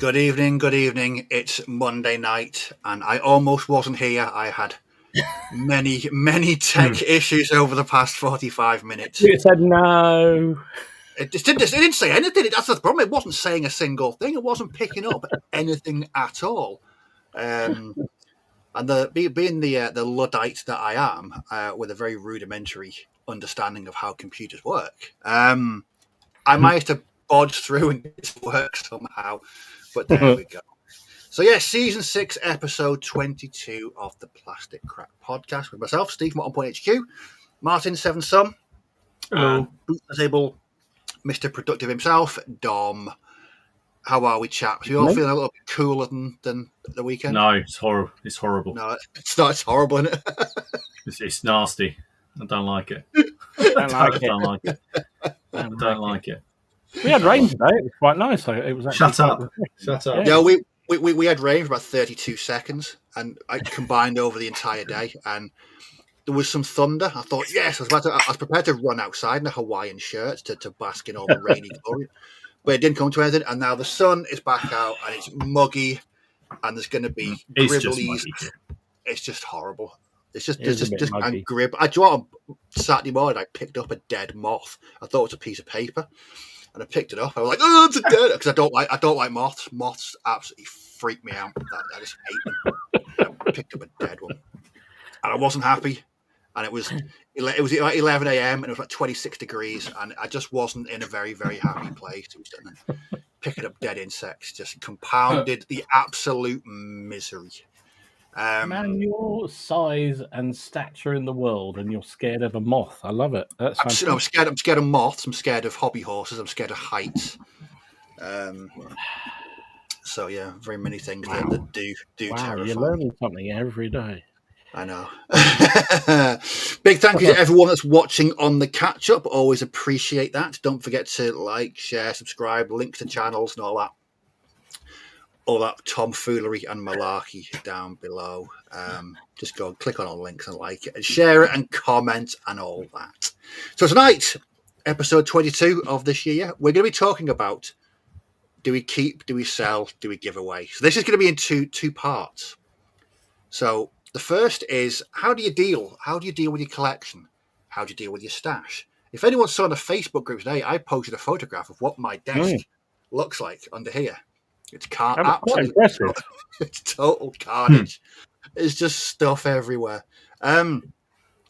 Good evening. It's Monday night, and I almost wasn't here. I had many tech issues over the past 45 minutes. You said no. It didn't say anything. That's the problem. It wasn't saying a single thing. It wasn't picking up anything at all. And being the Luddite that I am, with a very rudimentary understanding of how computers work, I managed to bodge through and get it to work somehow. But there we go. So yeah, season 6, episode 22 of the Plastic Crack Podcast with myself, Steve, Moton.HQ, Martin, Seven Son, and Boot Table, Mr. Productive himself, Dom. How are we, chaps? You all feeling a little bit cooler than the weekend? No, it's horrible. It's horrible. No, it's not. It's horrible, isn't it? It's nasty. I don't like it. Don't like it. We had rain today. It was quite nice. It was Shut up. Yeah, we had rain for about 32 seconds, and I combined over the entire day. And there was some thunder. I thought, yes, I was prepared to run outside in a Hawaiian shirt to bask in all the rainy glory. But it didn't come to anything. And now the sun is back out, and it's muggy, and there's going to be gribblies. It's just horrible. It's just and grib. On Saturday morning, I picked up a dead moth. I thought it was a piece of paper. And I picked it up. I was like, "Oh, it's a dead," because I don't like moths. Moths absolutely freak me out. I just hate them. I picked up a dead one, and I wasn't happy. And it was like 11 a.m. and it was like 26 degrees, and I just wasn't in a very, very happy place. It was picking up dead insects just compounded the absolute misery. Man, your size and stature in the world, and you're scared of a moth. I love it. That's I'm scared of moths. I'm scared of hobby horses. I'm scared of heights. So yeah, very many things that do terrify. You're learning something every day. I know. Big thank you to everyone that's watching on the catch up. Always appreciate that. Don't forget to like, share, subscribe, links to channels and all that tomfoolery and malarkey down below. Just go and click on all the links and like it and share it and comment and all that. So tonight, episode 22 of this year, we're going to be talking about: do we keep, do we sell, do we give away? So this is going to be in two parts. So the first is, how do you deal with your collection? How do you deal with your stash? If anyone saw in the Facebook group today, I posted a photograph of what my desk looks like under here. It's it's total carnage. There's just stuff everywhere. I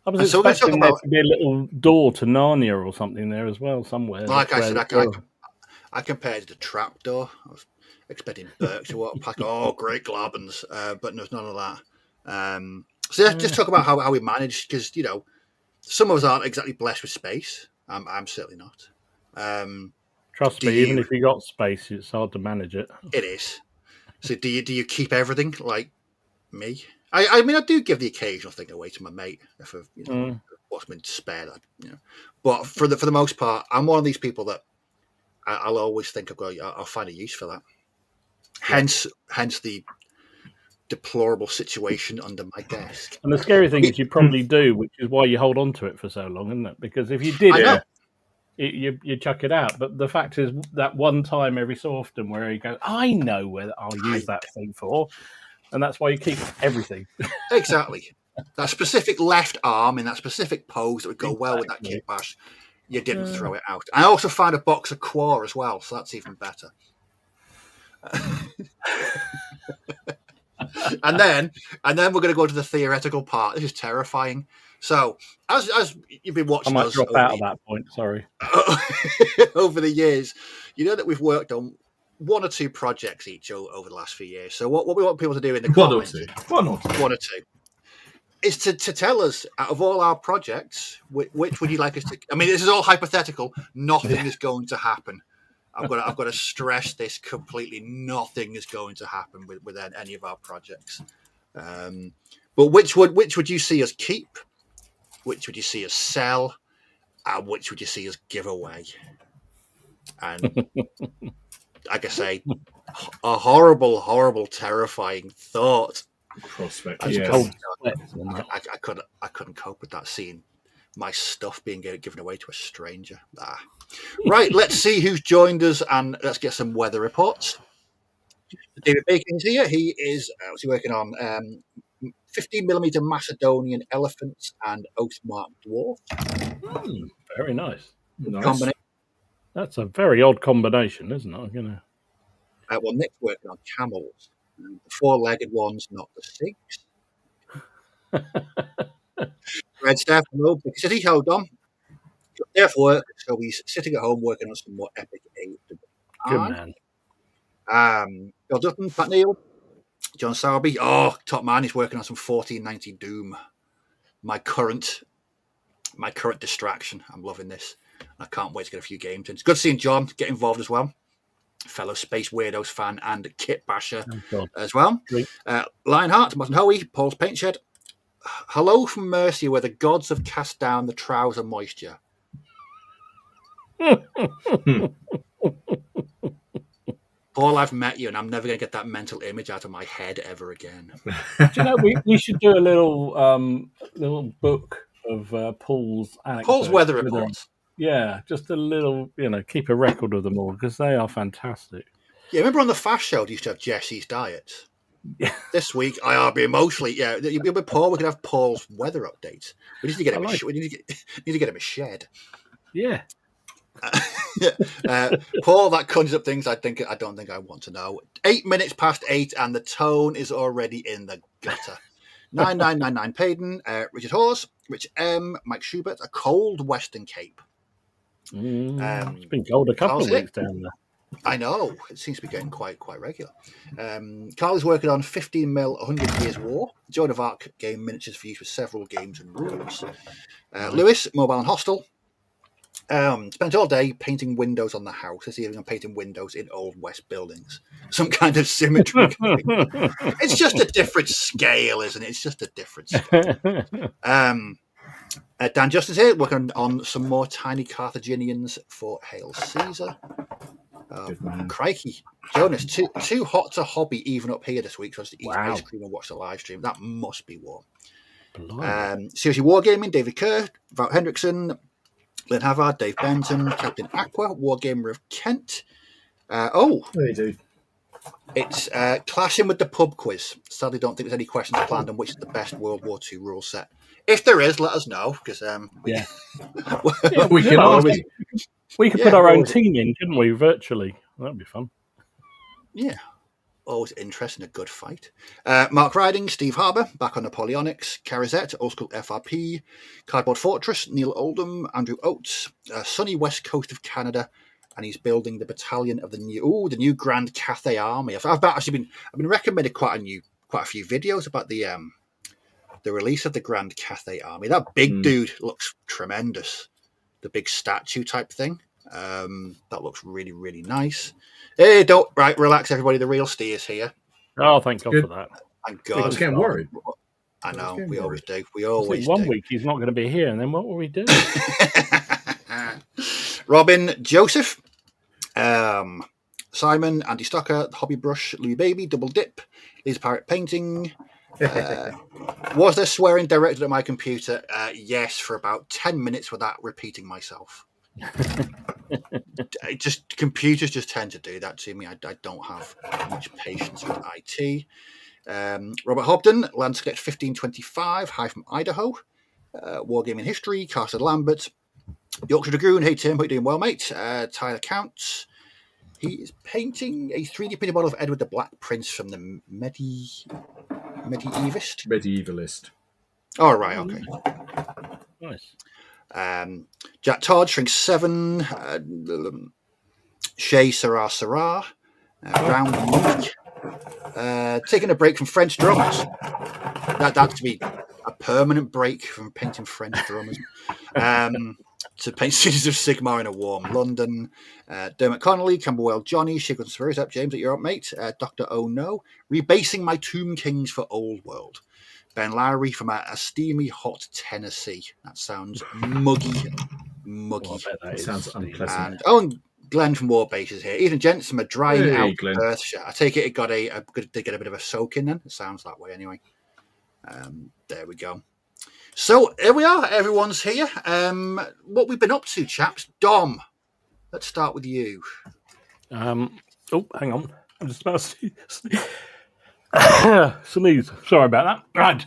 was expecting there to be a little door to Narnia or something there as well, somewhere. Like I said, I compared it to trapdoor. I was expecting Burke to walk past. Oh, great globins, but there's none of that. So let's just talk about how we manage, because some of us aren't exactly blessed with space. I'm certainly not. Trust me, even if you got space, it's hard to manage it. It is. So do you keep everything like me? I mean, I do give the occasional thing away to my mate if what's been spared. But for the most part, I'm one of these people that I'll always think I'll find a use for that. Hence the deplorable situation under my desk. And the scary thing is you probably do, which is why you hold on to it for so long, isn't it? Because if you did you chuck it out. But the fact is that one time every so often where you go, I know where I'll use that thing for, and that's why you keep everything. Exactly. That specific left arm in that specific pose that would go well with that kit bash, you didn't throw it out. I also found a box of Quor as well, so that's even better. and then we're going to go to the theoretical part. This is terrifying. So, as you've been watching, I might drop out at that point. Sorry. Over the years, you know that we've worked on one or two projects each over the last few years. So, what we want people to do in the comments, one or two, is to tell us, out of all our projects, which would you like us to? I mean, this is all hypothetical. Nothing is going to happen. I've got to stress this completely. Nothing is going to happen with any of our projects. But which would you see us keep? Which would you see us sell? And which would you see us give away? And like I say, a horrible, horrible, terrifying thought. Prospect. I couldn't cope with that, seeing my stuff being given away to a stranger. Right, let's see who's joined us, and let's get some weather reports. David Bacon's here. He is what's he working on? 15mm Macedonian elephants and oathmark dwarf. Very nice. Combination. That's a very odd combination, isn't it? Well, Nick's working on camels. The 4-legged ones, not the 6. Red Staff, no, because he held on. There for work, so he's sitting at home working on some more epic age. Good man. Bill Dutton, Pat Neal, John Sowerby. Oh, top man, he's working on some 1490 Doom. My current distraction. I'm loving this. I can't wait to get a few games in. It's good seeing John get involved as well. Fellow Space Weirdos fan and Kit Basher as well. Lionheart, Martin Hoey, Paul's Paint Shed. Hello from Mercia, where the gods have cast down the trouser moisture. Paul, I've met you, and I'm never going to get that mental image out of my head ever again. Do you know, we should do a little book of Paul's anecdotes. Paul's weather reports. Yeah, just a little, keep a record of them all, because they are fantastic. Yeah, remember on the Fast Show, they used to have Jesse's diet. Yeah. This week, IRB emotionally. Yeah, with Paul, we could have Paul's weather updates. We need to get him. We need to get him a shed. Yeah. Paul, that conjures up things I don't think I want to know. 8 minutes past 8, and the tone is already in the gutter. 9999 Payden, Richard Hawes, Rich M, Mike Schubert, a cold Western Cape. It's been cold a couple of weeks down there. I know, it seems to be getting quite regular. Carl is working on 15mm 100 Years War. Joan of Arc game miniatures for use with several games and rules. Lewis, Mobile and Hostel. Spent all day painting windows on the house. This evening I'm painting windows in Old West buildings. Some kind of symmetry. It's just a different scale, isn't it? It's just a different scale. Dan Justice here, working on some more tiny Carthaginians for Hail Caesar. Crikey. Jonas, too hot to hobby even up here this week, so I just eat ice cream and watch the live stream. That must be warm. Seriously Wargaming, David Kerr, Wout Hendrickson, Lynn Havard, Dave Benton, Captain Aqua, Wargamer of Kent. They do. It's clashing with the pub quiz. Sadly, don't think there's any questions planned on which is the best World War II rule set. If there is, let us know, because we could put our own team in, couldn't we? Virtually, that'd be fun. Yeah, always interesting, a good fight. Mark Riding, Steve Harbour, back on Napoleonics, Carizette, Old School FRP, Cardboard Fortress, Neil Oldham, Andrew Oates, sunny west coast of Canada, and he's building the battalion of the new Grand Cathay Army. I've been recommended quite a few videos about the release of the Grand Cathay Army. That big dude looks tremendous. The big statue type thing. That looks really, really nice. Hey, relax, everybody. The real Steer's here. Oh, thank God for that. Thank God. I was getting worried. I know. We always do. We always do. One week he's not going to be here, and then what will we do? Robin Joseph, Simon, Andy Stocker, Hobby Brush, Louis Baby, Double Dip, Liz Pirate Painting. Was there swearing directed at my computer? Yes, for about 10 minutes without repeating myself. Computers just tend to do that to me. I don't have much patience with IT. Robert Hobden, Landsketch 1525, hi from Idaho. Wargaming History, Carson Lambert, Yorkshire Dragoon, hey Tim, hope you're doing well, mate. Tyler Counts. He is painting a 3D printed model of Edward the Black Prince from the Medievalist. Oh, right, okay. Nice. Jack Todd, Shrink 7, Shay Sarah, Round Unique, taking a break from French drummers. That's to be a permanent break from painting French drummers. To paint Cities of Sigmar in a warm London. Dermot Connolly, Camberwell Johnny, Shigon Spurs up, James, at your up, mate. Dr. Oh No, rebasing my Tomb Kings for Old World. Ben Lowry from a steamy hot Tennessee. That sounds muggy. That sounds unpleasant. And Glenn from War Base is here. Ethan Gents from a drying out Perthshire. I take it got to get a bit of a soak in then. It sounds that way anyway. There we go. So here we are. Everyone's here. What we've been up to, chaps. Dom, let's start with you. Hang on. I'm just about to sneeze. Sorry about that. Right.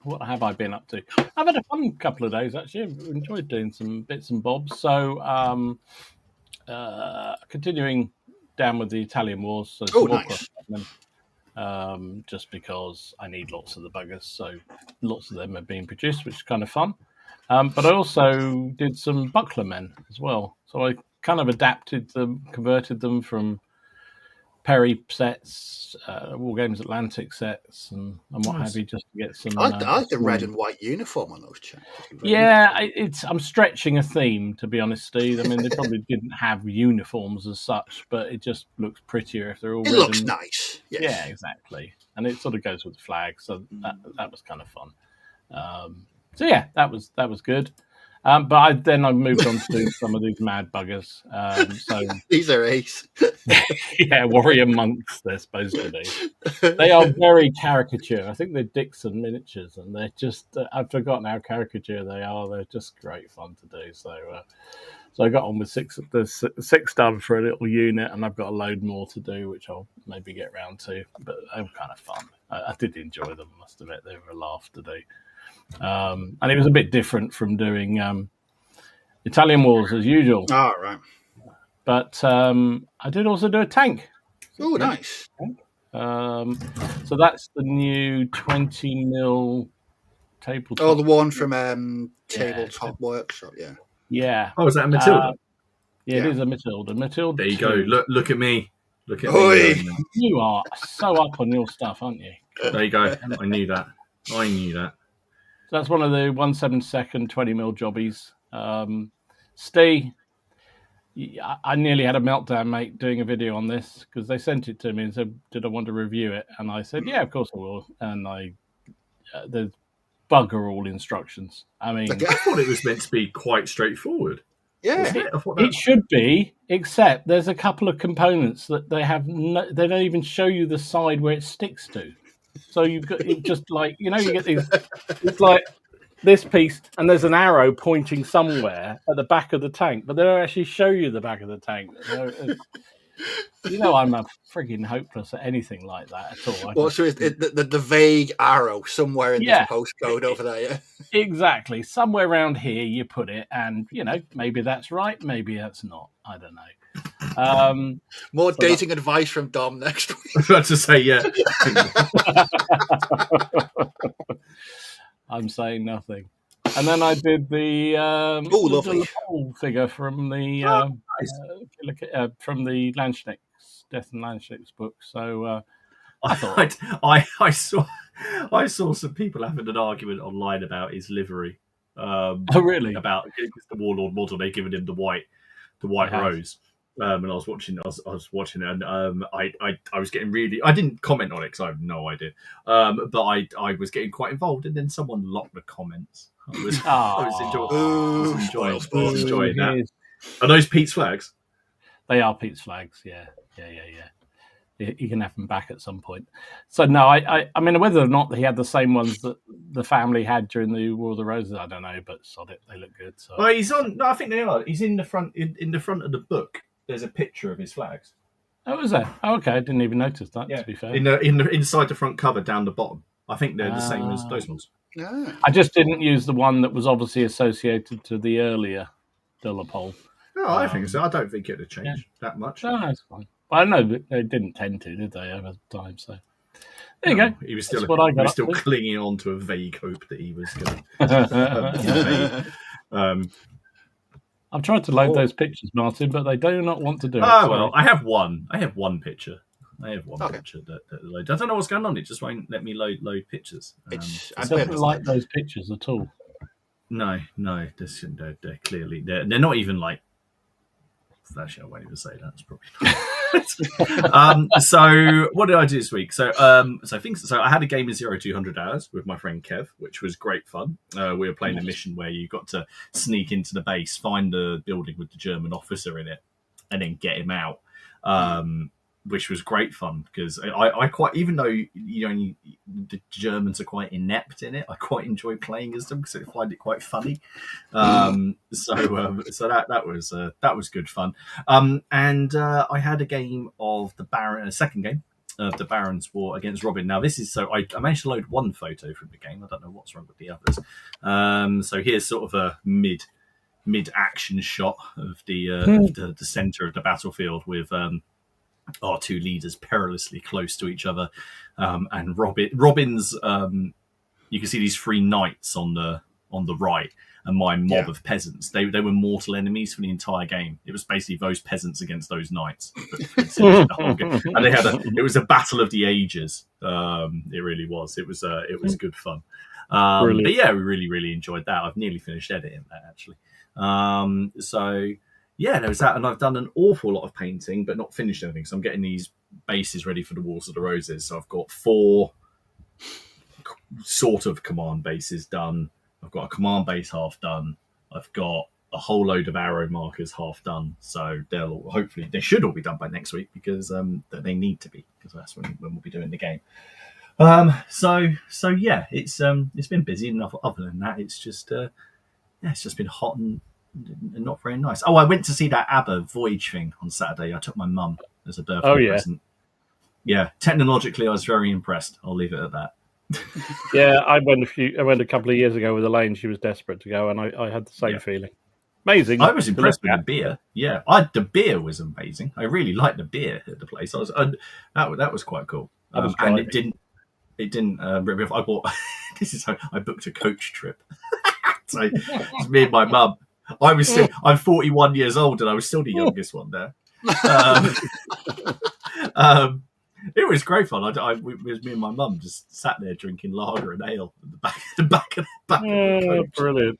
What have I been up to? I've had a fun couple of days, actually. I've enjoyed doing some bits and bobs. So, continuing down with the Italian Wars. So oh, nice. Just because I need lots of the buggers. So lots of them are being produced, which is kind of fun. But I also did some buckler men as well. So I kind of adapted them, converted them from Perry sets, War Games Atlantic sets, and what have you, just to get some. I like the red and white uniform on those chaps. Yeah, I'm stretching a theme, to be honest, Steve. I mean, they probably didn't have uniforms as such, but it just looks prettier if they're all. It looks nice. Yes. Yeah, exactly, and it sort of goes with the flag, so that was kind of fun. So yeah, that was good. But I moved on to do some of these mad buggers. So these are ace. Yeah, warrior monks, they're supposed to be. They are very caricature. I think they're Dixon miniatures, and they're just, I've forgotten how caricature they are. They're just great fun to do. So I got on with six done for a little unit, and I've got a load more to do, which I'll maybe get round to. But they were kind of fun. I did enjoy them, I must admit. They were a laugh to do. And it was a bit different from doing Italian Wars as usual. Oh, right. But I did also do a tank. Oh, nice. So that's the new 20 mil tabletop. Oh, the one from Tabletop Workshop, yeah. Yeah. Oh, is that a Matilda? Yeah, it is a Matilda. Matilda. There you go. Look at me. Look at me. You are so up on your stuff, aren't you? There you go. I knew that. So that's one of the 1/72 20 mil jobbies. Steve, I nearly had a meltdown, mate, doing a video on this because they sent it to me and said, "Did I want to review it?" And I said, "Yeah, of course I will." And there's bugger all instructions. I mean, I thought it was meant to be quite straightforward. Yeah, it should be, except there's a couple of components that they have. They don't even show you the side where it sticks to. So you've got it just like, you get these. It's like this piece, and there's an arrow pointing somewhere at the back of the tank, but they don't actually show you the back of the tank. I'm a frigging hopeless at anything like that at all. Well, so it's the vague arrow somewhere in this postcode over there, yeah? Exactly. Somewhere around here you put it, and, maybe that's right, maybe that's not. I don't know. More dating advice from Dom next week. I was about to say, yeah. I'm saying nothing. And then I did the lovely figure from the Landschnick's Death and Landschnick's book. So I thought I saw some people having an argument online about his livery. Oh, really? About the Warlord model. They've given him the white rose. And I was watching it, and I was getting really. I didn't comment on it because I have no idea. But I was getting quite involved, and then someone locked the comments. I was enjoying that. Are those Pete's flags? They are Pete's flags. Yeah. You can have them back at some point. So no, I mean, whether or not he had the same ones that the family had during the War of the Roses, I don't know. But sod it, they look good. So. Well, he's on. No, I think they are. He's in the front. In the front of the book, there's a picture of his flags. Oh, is there? Oh, okay, I didn't even notice that. Yeah. To be fair, inside the front cover, down the bottom. I think they're the same as those ones. No. I just didn't use the one that was obviously associated to the earlier Dillapole. No, I think so. I don't think it would change that much. No, that's fine. I know they didn't tend to, did they, over time? So there you go. He was still clinging on to a vague hope that he was going to. I've tried to load those pictures, Martin, but they do not want to do it. Oh, well, I have one picture. Picture that loads. I don't know what's going on. It just won't let me load pictures. I don't like those pictures at all. No. They're clearly they're not even like. Actually, I won't even say that. It's probably not. So what did I do this week? So I had a game of 0200 hours with my friend Kev, which was great fun. We were playing a mission where you got to sneak into the base, find the building with the German officer in it, and then get him out. which was great fun because I quite, even though the Germans are quite inept in it, I quite enjoy playing as them because I find it quite funny. So that was good fun. And I had a game of a second game of the Baron's War against Robin. Now this is I managed to load one photo from the game. I don't know what's wrong with the others. So here's sort of a mid-action shot of the center of the battlefield with our two leaders perilously close to each other, and Robin's. You can see these three knights on the right, and my mob of peasants. They were mortal enemies for the entire game. It was basically those peasants against those knights. And it was a battle of the ages. It really was. It was good fun. But yeah, we really enjoyed that. I've nearly finished editing that actually. So yeah, there was that, and I've done an awful lot of painting, but not finished anything. So I'm getting these bases ready for the Wars of the Roses. So I've got 4 sort of command bases done. I've got a command base half done. I've got a whole load of arrow markers half done. So they should all be done by next week because they need to be, because that's when we'll be doing the game. So yeah, it's been busy enough. Other than that, it's just been hot and not very nice. Oh, I went to see that ABBA Voyage thing on Saturday. I took my mum as a birthday present. Yeah, technologically, I was very impressed. I'll leave it at that. Yeah, I went a couple of years ago with Elaine. She was desperate to go, and I had the same feeling. Amazing. I was impressed with the beer. Yeah, the beer was amazing. I really liked the beer at the place. That was quite cool. And it didn't. I bought. This is how I booked a coach trip. So it's me and my mum. I'm 41 years old, and I was still the youngest one there. It was great fun. It was me and my mum just sat there drinking lager and ale at the back of the coach. Brilliant.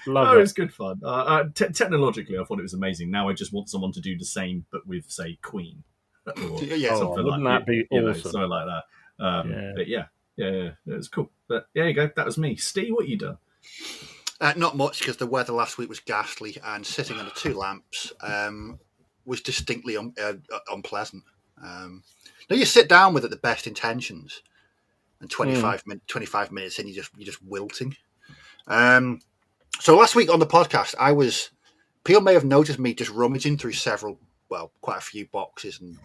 Love it. It was good fun. Technologically, I thought it was amazing. Now I just want someone to do the same, but with, say, Queen. Or something wouldn't that be awesome? Something like that. But yeah, it was cool. But there you go. That was me. Steve, what you done? Not much, because the weather last week was ghastly, and sitting under 2 lamps was distinctly unpleasant. Now you sit down with it the best intentions, and 25 minutes in, you're just wilting. So last week on the podcast, Peel may have noticed me just rummaging through quite a few boxes and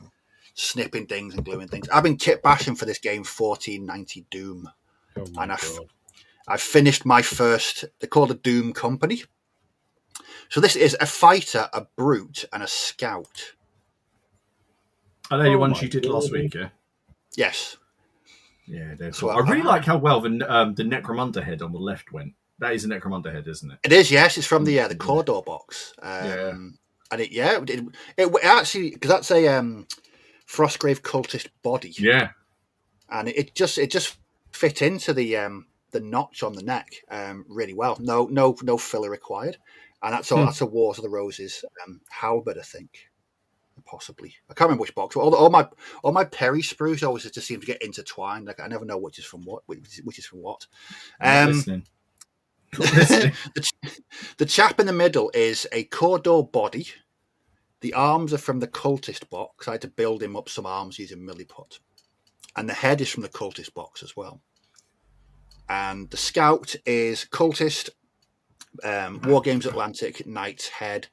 snipping things and gluing things. I've been kit bashing for this game, 1490 Doom, and I've finished my first. They're called a Doom Company. So this is a fighter, a brute, and a scout. Are they the ones you did last week? Yeah. Yes. Yeah, they're cool. I really like how well the Necromunda head on the left went. That is a Necromunda head, isn't it? It is. Yes, it's from the Cawdor box. And it actually, because that's a Frostgrave cultist body. Yeah. And it just fit into the notch on the neck really well. No filler required. And that's a Wars of the Roses halberd, I think. Possibly, I can't remember which box. All my Perry sprues always just seem to get intertwined. Like I never know which is from what. The chap in the middle is a Cawdor body. The arms are from the cultist box. I had to build him up some arms using Milliput, and the head is from the cultist box as well. And the scout is cultist, War Games Atlantic, Knight's head,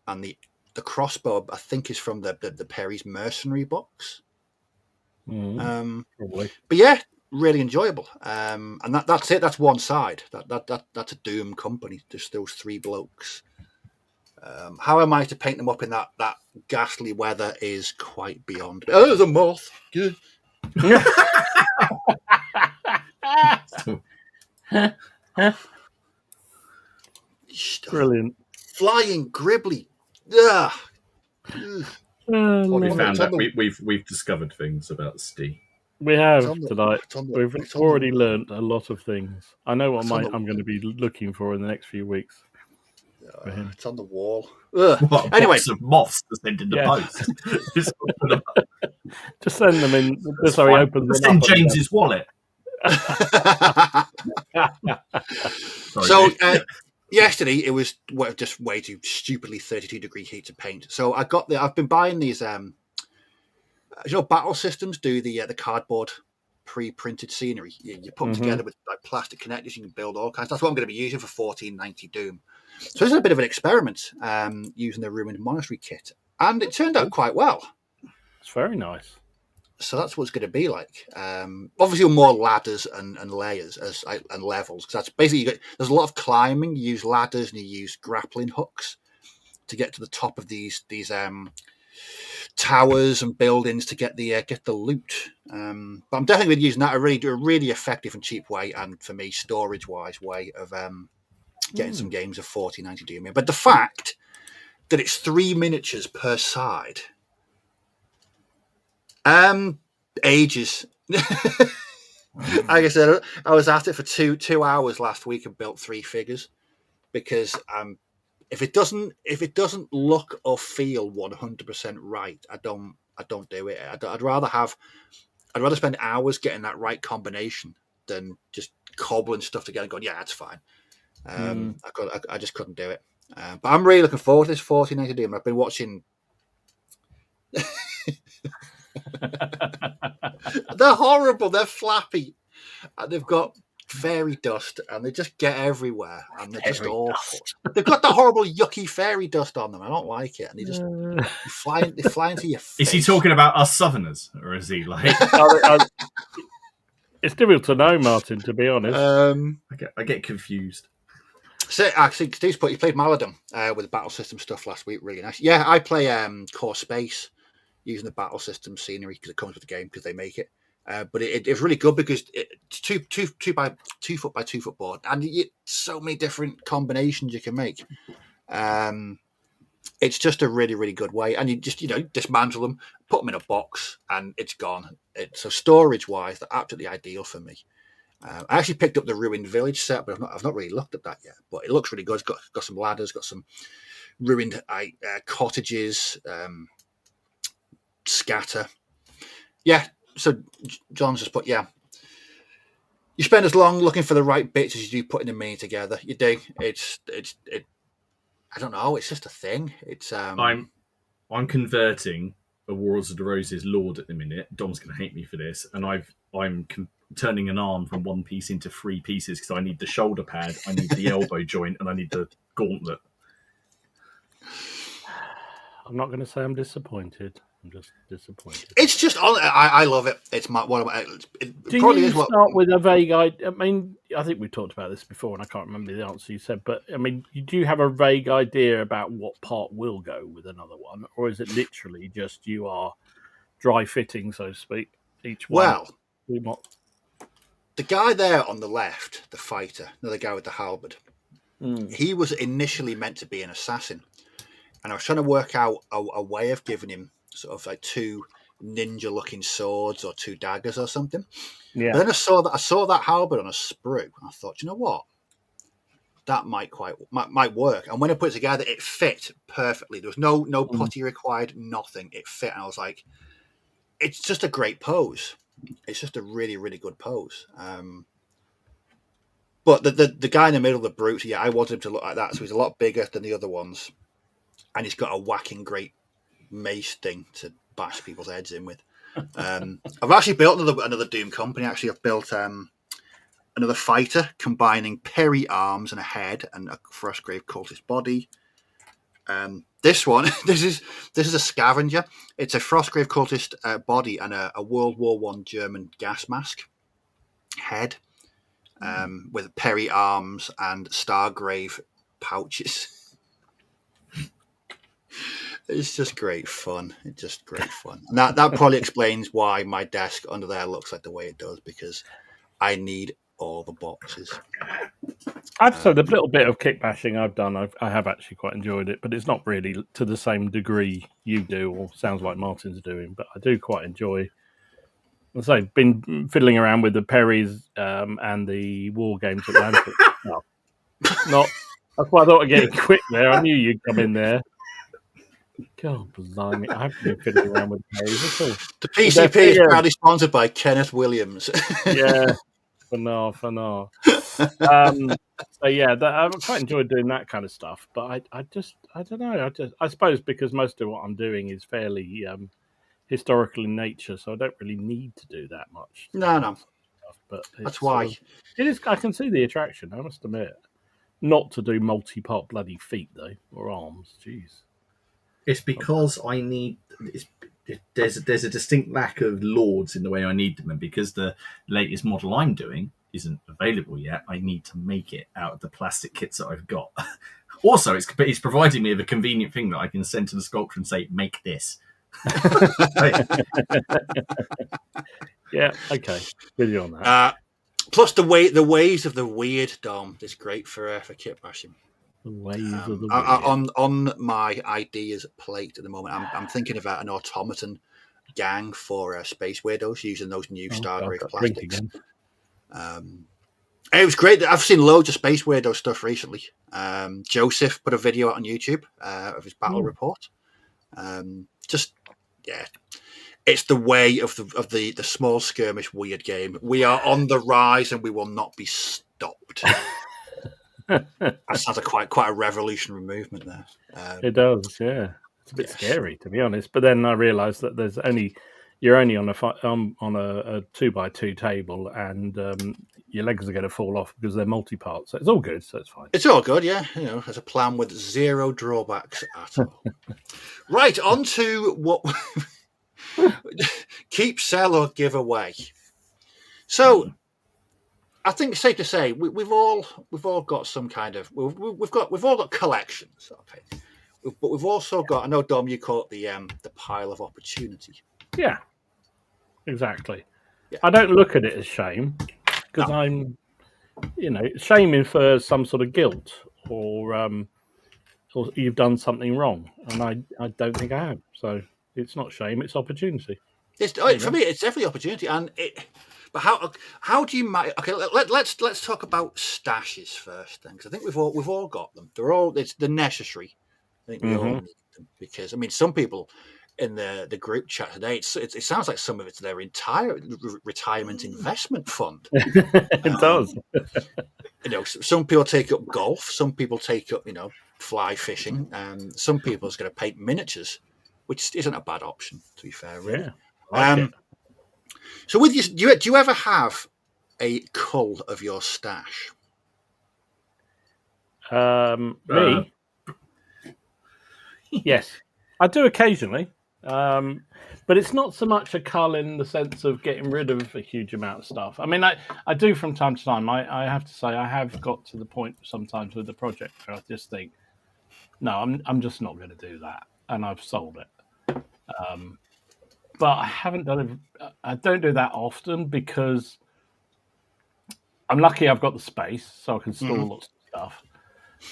and the crossbow, I think, is from the Perry's mercenary box. Probably. But yeah, really enjoyable. And that's it. That's one side. That's a Doom Company. Just those 3 blokes. How am I to paint them up in that ghastly weather is quite beyond. Oh, there's a moth. Good. Brilliant. Flying gribbly. We found out we've discovered things about Steve. We have tonight. We've already learnt a lot of things. I know what I'm going to be looking for in the next few weeks. It's on the wall. Anyway, some moths to send in the post. Just send them in. Just so he opens them. Send James's wallet. So yesterday it was just way too stupidly 32-degree heat to paint. So I've been buying these Battle Systems do the cardboard pre-printed scenery. You put them together with like plastic connectors. You can build all kinds. That's what I'm going to be using for 1490 Doom. So this is a bit of an experiment using the Ruined Monastery kit, and it turned out quite well. It's very nice. So that's what it's going to be like. Obviously, more ladders and layers and levels, because that's basically there's a lot of climbing. You use ladders and you use grappling hooks to get to the top of these towers and buildings to get the loot. But I'm definitely going to be using that a really effective and cheap way, and for me, storage wise way of getting some games of 1490 Doom in. But the fact that it's 3 miniatures per side. Ages. Like I said, I was at it for two hours last week and built 3 figures because if it doesn't look or feel 100% right, I don't do it. I'd rather spend hours getting that right combination than just cobbling stuff together and going, yeah, that's fine. I just couldn't do it. But I'm really looking forward to this 1490 Doom. I've been watching. They're horrible. They're flappy. And they've got fairy dust, and they just get everywhere, and they're just awful. They've got the horrible, yucky fairy dust on them. I don't like it, and they just they fly into your face. Is he talking about us Southerners, or is he like? It's difficult to know, Martin. To be honest, I get confused. So actually, Steve's he played Maladon with the battle system stuff last week. Really nice. Yeah, I play Core Space using the battle system scenery because it comes with the game because they make it. But it's really good because it's 2 by 2 foot by 2 foot board, and so many different combinations you can make. It's just a really, really good way, and you just dismantle them, put them in a box, and it's gone. So storage wise, they're absolutely ideal for me. I actually picked up the Ruined Village set, but I've not really looked at that yet. But it looks really good. It's got some ladders, got some ruined cottages, scatter. Yeah. So John's just put, you spend as long looking for the right bits as you do putting the mini together. You do. It's I don't know. It's just a thing. It's I'm converting a Wars of the Roses Lord at the minute. Dom's going to hate me for this, and I'm turning an arm from 1 piece into 3 pieces because I need the shoulder pad, I need the elbow joint, and I need the gauntlet. I'm not going to say I'm disappointed. I'm just disappointed. It's just, I love it. It's one of my. Do you start with a vague idea? I mean, I think we talked about this before, and I can't remember the answer you said. But I mean, do you have a vague idea about what part will go with another one, or is it literally just you are dry fitting, so to speak, each one? Well, the guy there on the left, the fighter, the guy with the halberd, he was initially meant to be an assassin, and I was trying to work out a way of giving him sort of like 2 ninja-looking swords or 2 daggers or something. Yeah. But then I saw that halberd on a sprue. I thought, you know what, that might work. And when I put it together, it fit perfectly. There was no putty required, nothing. It fit, and I was like, it's just a great pose. It's just a really, really good pose. But the guy in the middle, the brute, I wanted him to look like that. So he's a lot bigger than the other ones, and he's got a whacking great mace thing to bash people's heads in with. I've actually built another Doom company. Actually, I've built another fighter combining Perry arms and a head and a Frostgrave cultist body. This one, this is a scavenger. It's a Frostgrave cultist body and a World War I German gas mask head with Perry arms and Stargrave pouches. It's just great fun. It's just great fun. And that probably explains why my desk under there looks like the way it does, because I need all the boxes. I've said the little bit of kick bashing I've done, I have actually quite enjoyed it, but it's not really to the same degree you do, or sounds like Martin's doing. But I do quite enjoy. As I've been fiddling around with the Perrys and the War Games Atlantic. That's why I thought I'd get quick there. I knew you'd come in there. God, blimey. I haven't been fiddling around with the Perrys at all. The PCP is proudly sponsored by Kenneth Williams. Yeah. For now. So yeah, I quite enjoyed doing that kind of stuff. But I don't know. I suppose because most of what I'm doing is fairly historical in nature, so I don't really need to do that much. No. Stuff, but That's why. It is. I can see the attraction, I must admit. Not to do multi-part bloody feet, though, or arms. Jeez. It's because I need. There's a distinct lack of lords in the way I need them, and because the latest model I'm doing isn't available yet, I need to make it out of the plastic kits that I've got. Also, it's providing me with a convenient thing that I can send to the sculptor and say, "Make this." Yeah. Okay. With you on that. Plus, the ways of the weird, Dom, is great for kit bashing. The ways of the weird. On my ideas plate at the moment, I'm thinking about an automaton gang for Space Weirdos using those new Stargrave plastics. It was great. I've seen loads of Space Weirdo stuff recently. Joseph put a video out on YouTube of his battle report. It's the way of the small skirmish weird game. We are on the rise and we will not be stopped. That sounds like quite a revolutionary movement there. It does, yeah. It's a bit scary, to be honest. But then I realised that you're only on a 2x2 table, and your legs are going to fall off because they're multi-part. So it's all good. So it's fine. It's all good, yeah. There's a plan with zero drawbacks at all. Right, on to what keep, sell, or give away. So I think it's safe to say we've all got some kind of we've all got collections, okay. But we've also got, I know, Dom, you call it the pile of opportunity. Yeah, exactly. Yeah. I don't look at it as shame because I'm, shaming for some sort of guilt or you've done something wrong, and I don't think I have. So it's not shame; it's opportunity. For me, it's definitely opportunity, But how do you okay? Let's talk about stashes first, then, because I think we've all got them. They're necessary. I think we all need them because some people in the group chat today, it sounds like some of it's their entire retirement investment fund. It does. Some people take up golf. Some people take up fly fishing, and some people are going to paint miniatures, which isn't a bad option, to be fair. Really. Yeah. So, with you, do you ever have a cull of your stash? Me? Yes, I do occasionally, but it's not so much a cull in the sense of getting rid of a huge amount of stuff. I do from time to time. I have to say I have got to the point sometimes with the project where I just think, no, I'm just not going to do that, and I've sold it. But I haven't done it. I don't do that often because I'm lucky I've got the space, so I can store lots of stuff,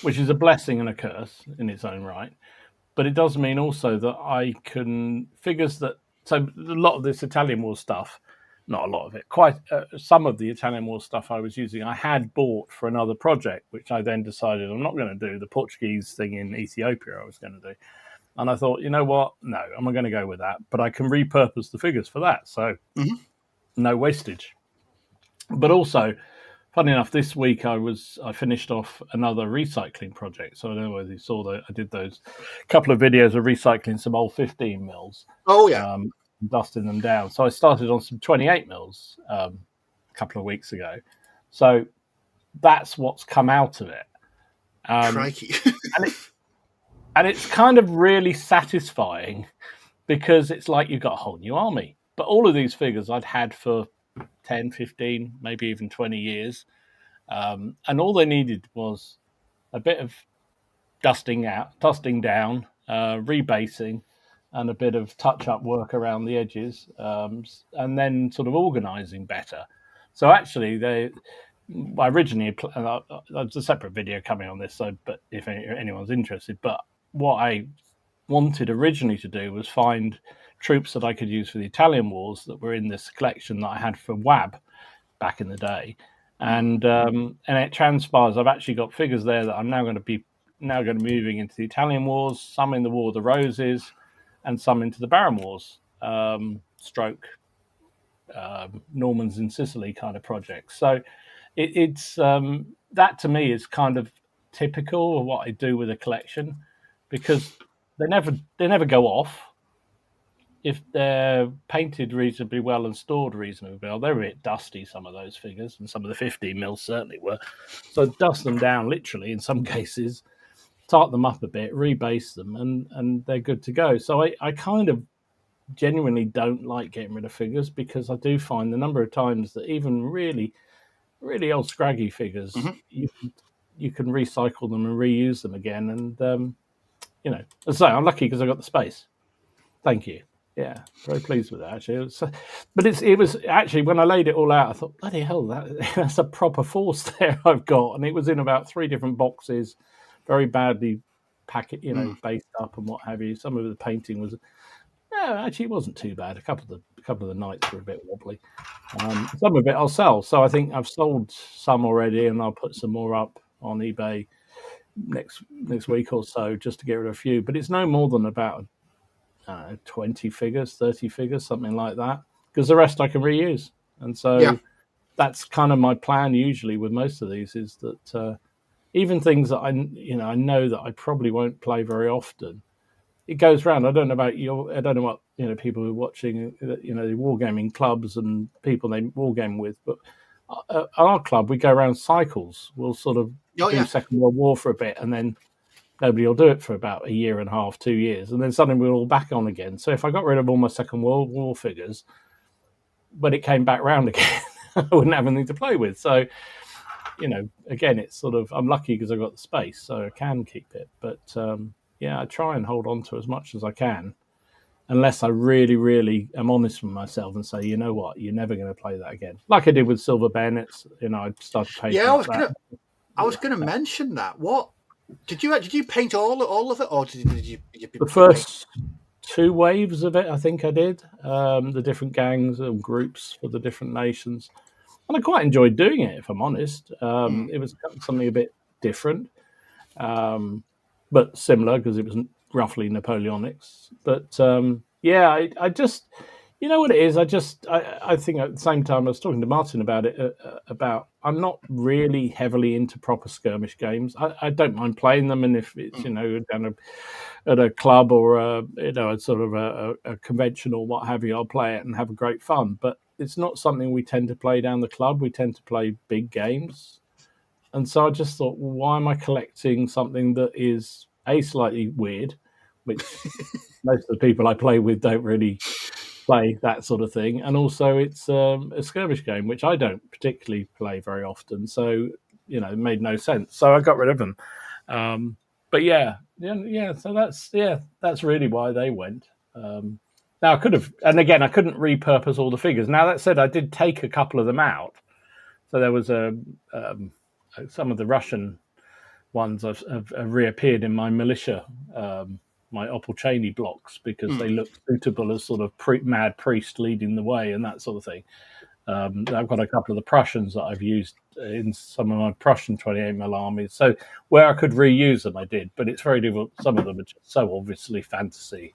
which is a blessing and a curse in its own right. But it does mean also that I can figures that. So a lot of this Italian War stuff, not a lot of it, quite some of the Italian War stuff I was using, I had bought for another project, which I then decided I'm not going to do. The Portuguese thing in Ethiopia I was going to do. And I thought, you know what? No, I'm not going to go with that. But I can repurpose the figures for that. So no wastage. But also, funny enough, this week I finished off another recycling project. So I don't know whether you saw that I did those couple of videos of recycling some old 15 mils. Oh, yeah. Dusting them down. So I started on some 28 mils a couple of weeks ago. So that's what's come out of it. Crikey. And it's kind of really satisfying because it's like you've got a whole new army. But all of these figures I'd had for 10, 15, maybe even 20 years. And all they needed was a bit of dusting down, rebasing, and a bit of touch-up work around the edges, and then sort of organising better. So actually, I originally, there's a separate video coming on this, but if anyone's interested, but what I wanted originally to do was find troops that I could use for the Italian Wars that were in this collection that I had for WAB back in the day, and it transpires I've actually got figures there that I'm now going to be moving into the Italian Wars, some in the War of the Roses, and some into the Baron Wars, Normans in Sicily kind of projects. So it's that to me is kind of typical of what I do with a collection, because they never go off. if they're painted reasonably well and stored reasonably well, they're a bit dusty, some of those figures, and some of the 15 mils certainly were. So dust them down literally in some cases, tart them up a bit, rebase them, and they're good to go. So I kind of genuinely don't like getting rid of figures, because I do find the number of times that even really, really old scraggy figures, you can recycle them and reuse them again. And, as I say, I'm lucky because I got the space. Thank you. Yeah, very pleased with that, actually. It was actually, when I laid it all out, I thought, bloody hell, that's a proper force there I've got. And it was in about 3 different boxes, very badly based up and what have you. Some of the painting was, actually, it wasn't too bad. A couple of the nights were a bit wobbly. Some of it I'll sell. So I think I've sold some already, and I'll put some more up on eBay next week or so, just to get rid of a few. But it's no more than about 20 figures, 30 figures, something like that, because the rest I can reuse. And so that's kind of my plan usually with most of these, is that even things that I know that I probably won't play very often, it goes round. I don't know what people who are watching, the wargaming clubs and people they wargame with, but at our club we go around cycles. We'll sort of do Second World War for a bit, and then nobody will do it for about 1.5 years, 2 years, and then suddenly we're all back on again. So if I got rid of all my Second World War figures, but it came back round again, I wouldn't have anything to play with. So, again, it's sort of, I'm lucky because I've got the space, so I can keep it. But I try and hold on to as much as I can, unless I really, really am honest with myself and say, you know what, you're never going to play that again. Like I did with Silver Bayonets. I started painting. Yeah, I was going to mention that. What? Did you paint all of it, or did you the first 2 waves of it? I think I did the different gangs and groups for the different nations, and I quite enjoyed doing it. If I'm honest, it was something a bit different, but similar, because it was roughly Napoleonics. But I just, you know what it is. I think at the same time I was talking to Martin about it. About I'm not really heavily into proper skirmish games. I don't mind playing them, and if it's down at a club or a sort of a convention or what have you, I'll play it and have a great fun. But it's not something we tend to play down the club. We tend to play big games, and so I just thought, well, why am I collecting something that is slightly weird, which most of the people I play with don't really play that sort of thing, and also it's a skirmish game which I don't particularly play very often, so it made no sense, so I got rid of them. But so that's really why they went. Now I could have, and again I couldn't repurpose all the figures. Now that said, I did take a couple of them out, so there was some of the Russian ones have reappeared in my militia, my Opal Cheney blocks, because they look suitable as sort of mad priest leading the way and that sort of thing. I've got a couple of the Prussians that I've used in some of my Prussian 28mm armies. So where I could reuse them, I did. But it's very difficult. Some of them are just so obviously fantasy,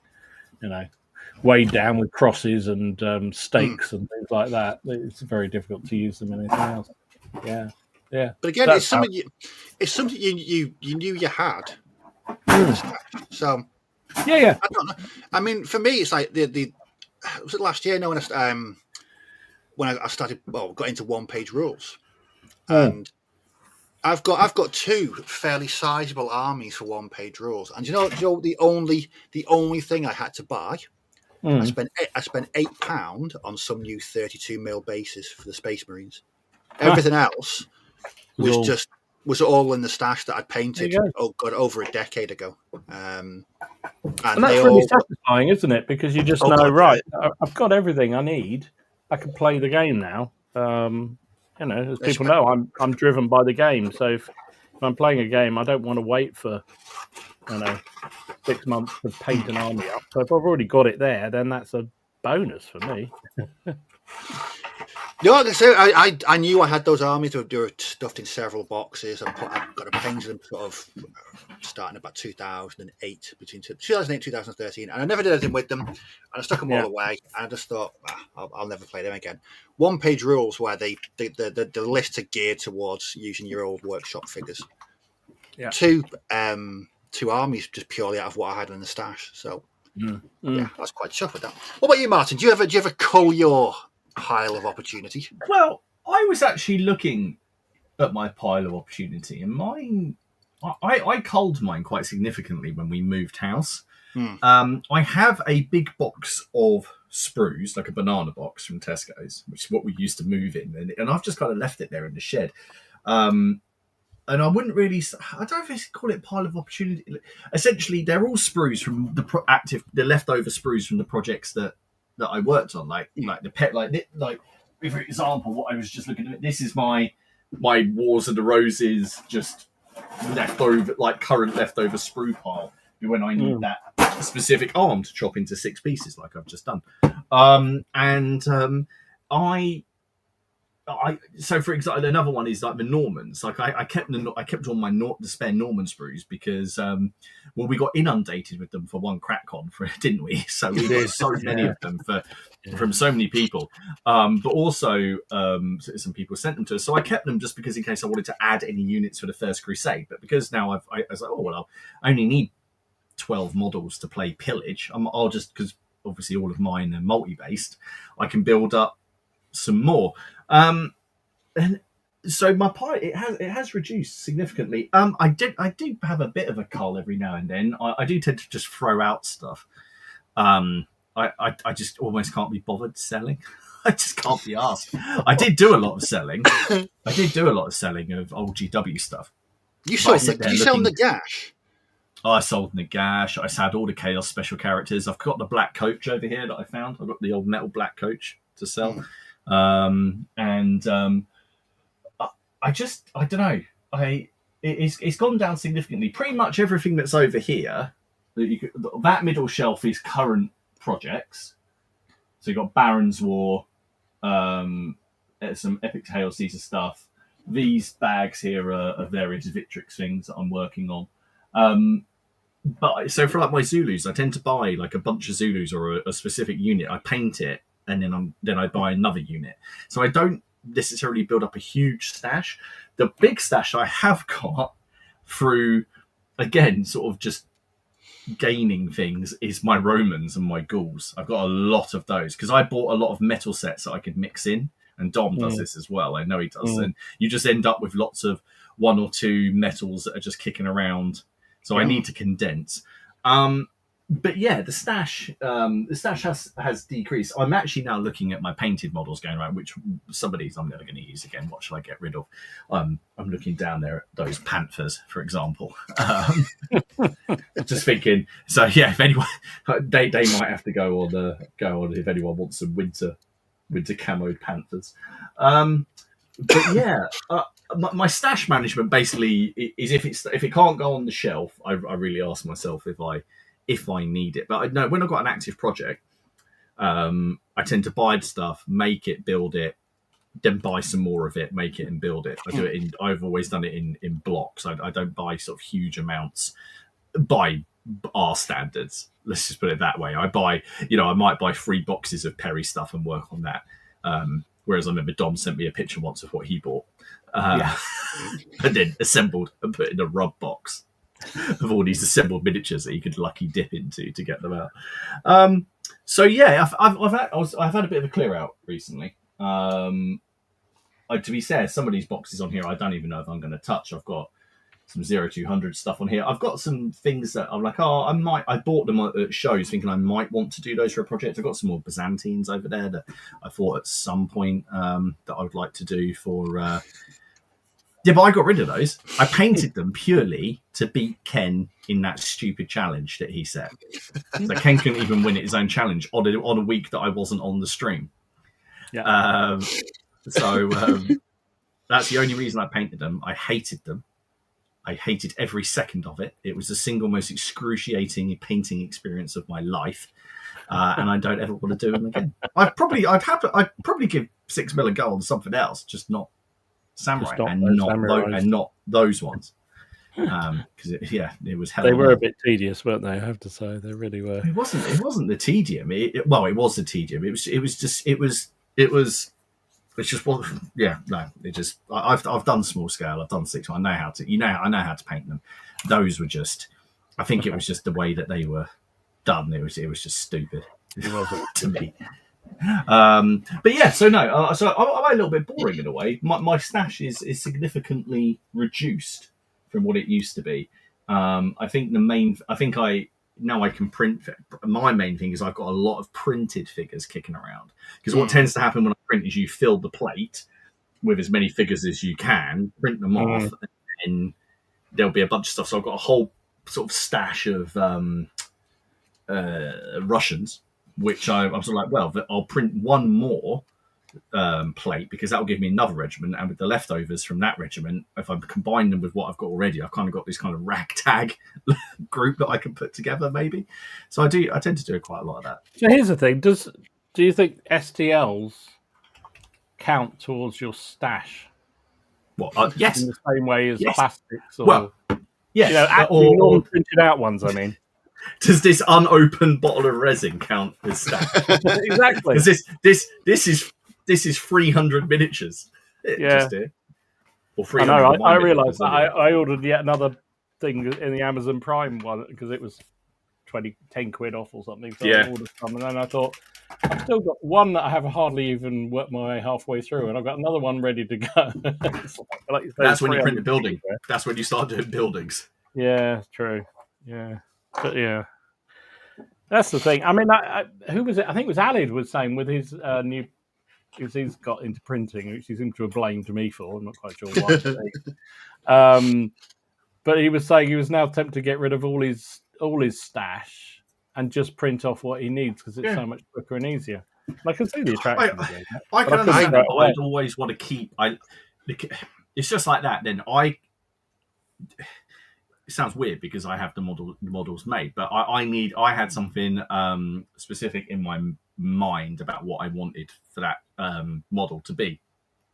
weighed down with crosses and stakes and things like that. It's very difficult to use them in anything else. Yeah. Yeah. But again, it's something you knew you had. So yeah. I don't know. I mean, for me, it's like the was it last year? No, when I started, got into one-page rules, and I've got 2 fairly sizable armies for one-page rules. And the only thing I had to buy, I spent £8 on some new 32mm bases for the Space Marines. Everything else was all in the stash that I'd painted. Over a decade ago. And that's really satisfying, isn't it? Because you just know, right, I've got everything I need. I can play the game now. As people know, I'm driven by the game. So if I'm playing a game, I don't want to wait for 6 months to paint an army up. So if I've already got it there, then that's a bonus for me. No, I knew I had those armies. They were stuffed in several boxes. I've got to paint them sort of starting about 2008, between 2008 and 2013, and I never did anything with them. And I stuck them all away. And I just thought, I'll never play them again. One-page rules where the lists are geared towards using your old workshop figures. Yeah. 2 armies just purely out of what I had in the stash. So Yeah, that's quite tough with that. What about you, Martin? Do you ever cull your pile of opportunity? Well, I was actually looking at my pile of opportunity, and mine, I culled mine quite significantly when we moved house. I have a big box of sprues, like a banana box from Tesco's, which is what we used to move in, and I've just kind of left it there in the shed. And I wouldn't really, I don't know if I call it pile of opportunity. Essentially, they're all sprues from the leftover sprues from the projects that I worked on, like the pet, like for example, what I was just looking at. This is my Wars of the Roses, just leftover, like current leftover sprue pile. When I need that specific arm to chop into 6 pieces, like I've just done, so for example, another one is like the Normans. Like I kept all my the spare Norman sprues because we got inundated with them for one CrackCon, didn't we? So we got so many of them from so many people, but also some people sent them to us. So I kept them just because in case I wanted to add any units for the First Crusade. But because now I was like, I only need 12 models to play Pillage. I'll just, because obviously all of mine are multi-based, I can build up some more. And so my pile it has reduced significantly. I do have a bit of a cull every now and then. I do tend to just throw out stuff. I just almost can't be bothered selling. I just can't be asked. I did do a lot of selling. Of old GW stuff. You sold the gash. I sold Nagash. I had all the Chaos special characters. I've got the black coach over here that I found. I've got the old metal black coach to sell. I don't know. It's gone down significantly. Pretty much everything that's over here, that middle shelf is current projects. So you've got Baron's War, some Epic Hail Caesar stuff. These bags here are various Victrix things that I'm working on. But so for like my Zulus, I tend to buy like a bunch of Zulus or a specific unit. I paint it, and then I buy another unit. So I don't necessarily build up a huge stash. The big stash I have got through, again, sort of just gaining things is my Romans and my Gauls. I've got a lot of those because I bought a lot of metal sets that I could mix in, and Dom does this as well. I know he does, and you just end up with lots of 1 or 2 metals that are just kicking around. So I need to condense. But yeah, the stash has decreased. I'm actually now looking at my painted models going around, which some of these I'm never going to use again. What shall I get rid of? I'm looking down there at those Panthers, for example. Just thinking. So yeah, if anyone, they might have to go on if anyone wants some winter camoed Panthers. But yeah. My stash management basically is if it can't go on the shelf, I really ask myself if I need it. But I know when I've got an active project, I tend to buy the stuff, make it, build it, then buy some more of it, make it and build it. I've always done it in blocks. I don't buy sort of huge amounts by our standards. Let's just put it that way. I might buy 3 boxes of Perry stuff and work on that. Whereas I remember Dom sent me a picture once of what he bought. And then assembled and put in a rub box of all these assembled miniatures that you could lucky dip into to get them out. So yeah, I've had a bit of a clear out recently. To be fair, some of these boxes on here I don't even know if I'm going to touch. I've got some 0200 stuff on here. I've got some things that I'm like, I bought them at shows thinking I might want to do those for a project. I've got some more Byzantines over there that I thought at some point that I would like to do for. Yeah, but I got rid of those. I painted them purely to beat Ken in that stupid challenge that he set. So Ken couldn't even win his own challenge on a week that I wasn't on the stream. Yeah. That's the only reason I painted them. I hated them. I hated every second of it. It was the single most excruciating painting experience of my life, and I don't ever want to do them again. I'd probably give 6 mil a go on something else, just not Samurai, and not those ones. Because it was hell. They were a bit tedious, weren't they? I have to say, they really were. It wasn't the tedium. It was the tedium. I've done small scale. I've done 6. I know how to paint them. Those were just. I think it was just the way that they were done. It was just stupid. It wasn't to me. But yeah, so no, so I'm a little bit boring in a way. My stash is significantly reduced from what it used to be. I think now I can print. My main thing is I've got a lot of printed figures kicking around, because what tends to happen when I print is you fill the plate with as many figures as you can, print them off, and then there'll be a bunch of stuff. So I've got a whole sort of stash of Russians, which I'm sort of like, well, I'll print one more plate, because that'll give me another regiment, and with the leftovers from that regiment, if I combine them with what I've got already, I've kind of got this kind of ragtag group that I can put together, maybe. So I tend to do quite a lot of that. So here's the thing: do you think STLs count towards your stash? What? Yes. In the same way as plastics, or well, yes, actually non-printed out ones. I mean, does this unopened bottle of resin count as stash? Exactly. Because this is 300 miniatures. Yeah. Or I know. I realised that I ordered yet another thing in the Amazon Prime one, because it was 10 quid off or something. So I ordered some, and then I thought, I've still got one that I have hardly even worked my way halfway through, and I've got another one ready to go. That's when you print the building. That's when you start doing buildings. Yeah, true. Yeah. But yeah. That's the thing. I mean, who was it? I think it was Alid was saying with his new, because he's got into printing, which he seems to have blamed me for. I'm not quite sure why. But he was saying he was now tempted to get rid of all his stash and just print off what he needs, because it's so much quicker and easier. And I can see the attraction. I can understand that, but I'd always want to keep. It's just like that. Then it sounds weird because I have the models made, but I had something specific in my mind about what I wanted for that model to be.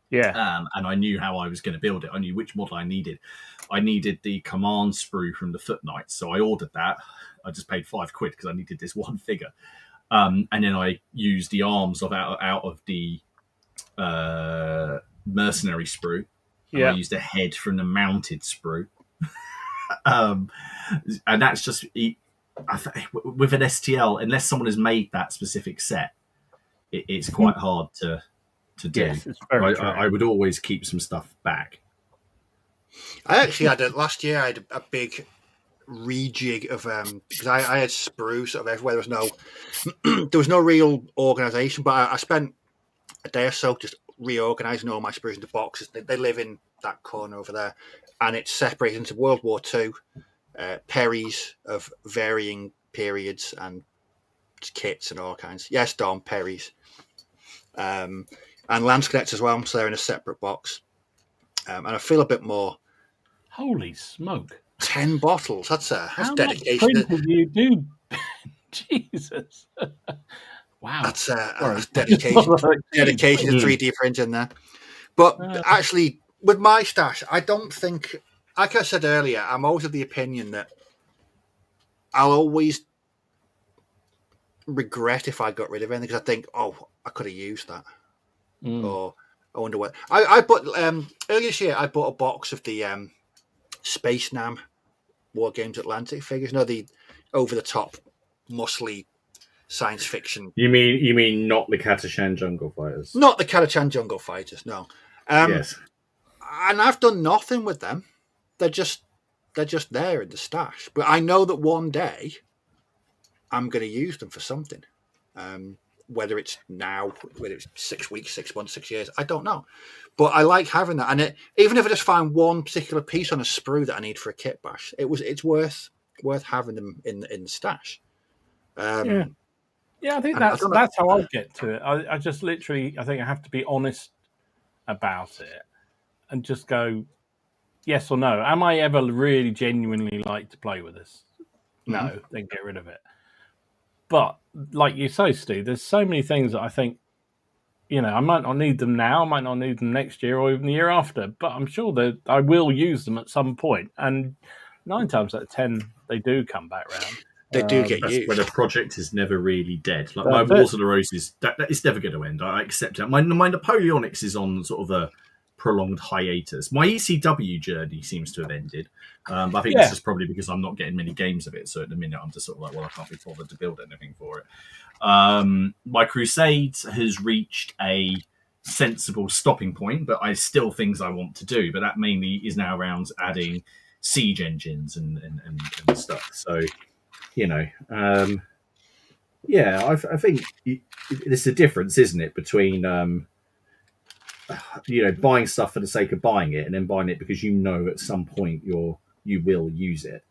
Yeah. And I knew how I was going to build it. I knew which model I needed. I needed the command sprue from the Foot Knights, so I ordered that. I just paid £5 because I needed this one figure. And then I used the arms out of the mercenary sprue. Yeah. I used a head from the mounted sprue. And that's just with an STL, unless someone has made that specific set, it's quite hard to do. Yes, it's very true. I would always keep some stuff back. I actually had last year. I had a big rejig of because I had sprues sort of everywhere. There was no real organisation, but I spent a day or so just reorganising all my sprues into boxes. They live in that corner over there, and it's separated into World War II, Perrys of varying periods and kits and all kinds. Yes, Dom, Perrys. And Lance Cadets as well, so they're in a separate box. And I feel a bit more. Holy smoke! 10 bottles. That's How dedication. Much printing do you do? Jesus! Wow. That's dedication. Dedication to 3D printing there. But actually, with my stash, I don't think, like I said earlier, I'm always of the opinion that I'll always regret if I got rid of anything, because I think, I could have used that. Or I wonder what. I bought, earlier this year, I bought a box of the Space Nam War Games Atlantic figures. No, the over-the-top, muscly science fiction. You mean not the Katashan Jungle Fighters? Not the Katashan Jungle Fighters, no. Yes. And I've done nothing with them. They're just there in the stash. But I know that one day I'm going to use them for something. Whether it's now, whether it's 6 weeks, 6 months, 6 years, I don't know. But I like having that. And even if I just find one particular piece on a sprue that I need for a kit bash, it's worth having them in the stash. Yeah, I think that's how I'll get to it. I just literally, I think I have to be honest about it and just go, yes or no. Am I ever really genuinely like to play with this? No, then get rid of it. But like you say, Stu, there's so many things that I think, I might not need them now, I might not need them next year or even the year after, but I'm sure that I will use them at some point. And 9 times out of 10, they do come back round. They do get used. When a project is never really dead. Like my Wars of the Roses, it's never going to end. I accept it. My Napoleonics is on sort of prolonged hiatus. My ECW journey seems to have ended, but I think this is probably because I'm not getting many games of it. So at the minute, I'm just sort of like, well, I can't be bothered to build anything for it. My Crusades has reached a sensible stopping point, but I still things I want to do. But that mainly is now around adding siege engines and stuff. So, I think there's a difference, isn't it, between buying stuff for the sake of buying it and then buying it because at some point you will use it.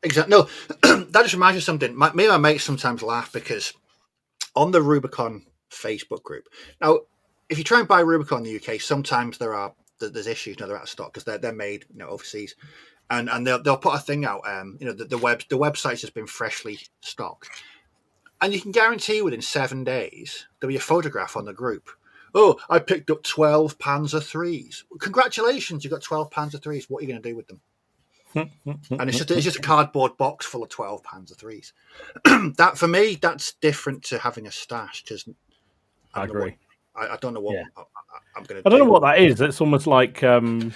Exactly. No, that just reminds me of something. Me and my mates sometimes laugh because on the Rubicon Facebook group, now if you try and buy Rubicon in the UK, sometimes there's issues. They're out of stock because they're made overseas, and they'll put a thing out. The website has been freshly stocked, and you can guarantee within 7 days there'll be a photograph on the group. Oh, I picked up 12 Panzer IIIs. Congratulations, you got 12 Panzer IIIs. What are you going to do with them? And it's just a cardboard box full of 12 Panzer IIIs. That for me, that's different to having a stash. Because I agree. I don't know what I'm going to do. I don't know what that is. It's almost like I don't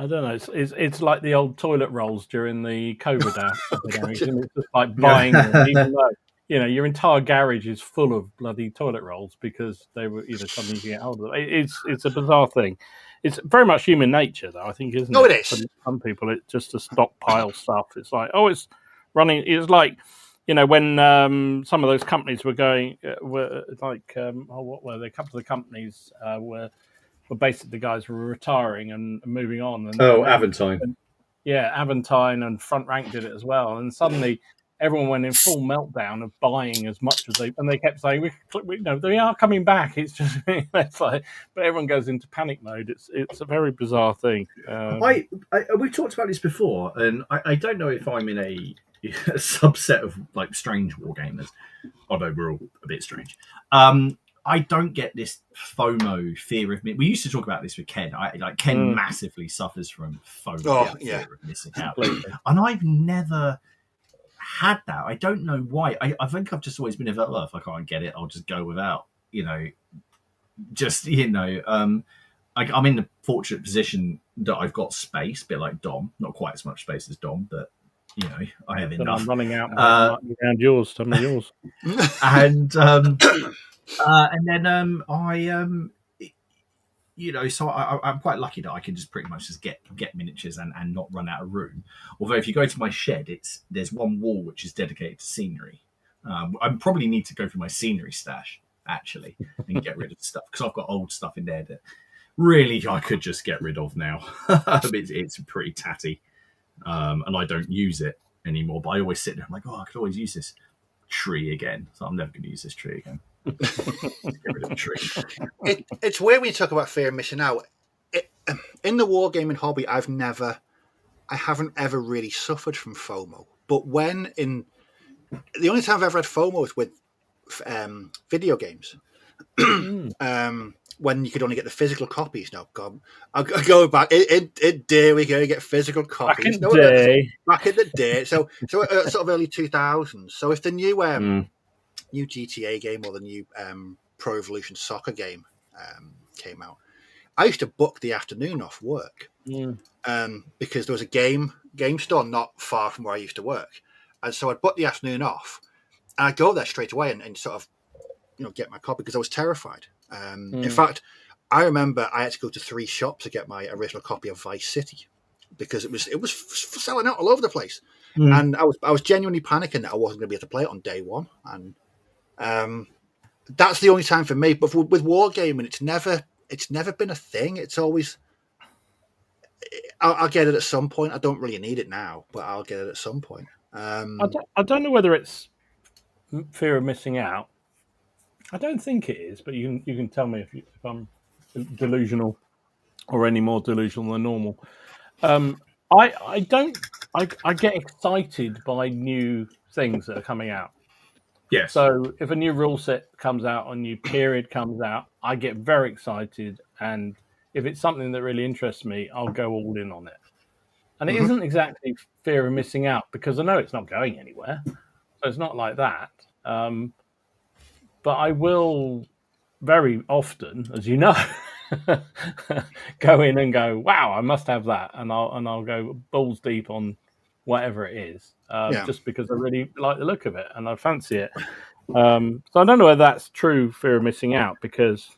know. It's like the old toilet rolls during the COVID epidemic. It's just like buying them, even though your entire garage is full of bloody toilet rolls because they were suddenly get hold of them. It's a bizarre thing. It's very much human nature, though, I think, isn't it? No, it is. For some people, it's just to stockpile stuff. It's like, it's running. It's like, when some of those companies were going, were like, what were they? A couple of the companies were basically the guys were retiring and moving on. And Aventine. Aventine and Front Rank did it as well. And suddenly everyone went in full meltdown of buying as much as they kept saying, they are coming back. It's just, it's like, but everyone goes into panic mode. It's a very bizarre thing. We've talked about this before, and I don't know if I'm in a subset of like strange wargamers, although we're all a bit strange. I don't get this FOMO, fear of me. We used to talk about this with Ken. Ken massively suffers from FOMO, fear of missing out, and I've never had that. I don't know why. I think I've just always been if I can't get it, I'll just go without. I'm in the fortunate position that I've got space, a bit like Dom. Not quite as much space as Dom, but I have enough. I'm running out. Around yours, tell me yours. And then so I'm quite lucky that I can just pretty much just get miniatures and not run out of room. Although if you go to my shed, there's one wall which is dedicated to scenery. I probably need to go through my scenery stash actually and get rid of stuff because I've got old stuff in there that really I could just get rid of now. It's pretty tatty, and I don't use it anymore. But I always sit there. I'm like, I could always use this tree again. So I'm never going to use this tree again. Get rid of the tree. It's weird when you talk about fear of missing out. In the wargaming hobby, I haven't ever really suffered from FOMO. But the only time I've ever had FOMO is with video games. When you could only get the physical copies. No, God, I go back in day we go get physical copies. Back in the day. So sort of early 2000s. So if the new GTA game or the new Pro Evolution Soccer game came out, I used to book the afternoon off work because there was a game store not far from where I used to work, and so I'd book the afternoon off, and I'd go there straight away and sort of get my copy because I was terrified. In fact, I remember I had to go to 3 shops to get my original copy of Vice City because it was selling out all over the place, and I was genuinely panicking that I wasn't going to be able to play it on day one, and that's the only time for me. But with wargaming, it's never been a thing. It's always I'll get it at some point. I don't really need it now, but I'll get it at some point. I don't know whether it's fear of missing out. I don't think it is, but you can tell me if I'm delusional or any more delusional than normal. I get excited by new things that are coming out. Yes. So if a new rule set comes out, a new period comes out, I get very excited, and if it's something that really interests me, I'll go all in on it. And it isn't exactly fear of missing out because I know it's not going anywhere, so it's not like that. But I will very often, as you know, go in and go, wow, I must have that, and I'll go balls deep on whatever it is, just because I really like the look of it and I fancy it. So I don't know whether that's true fear of missing out, because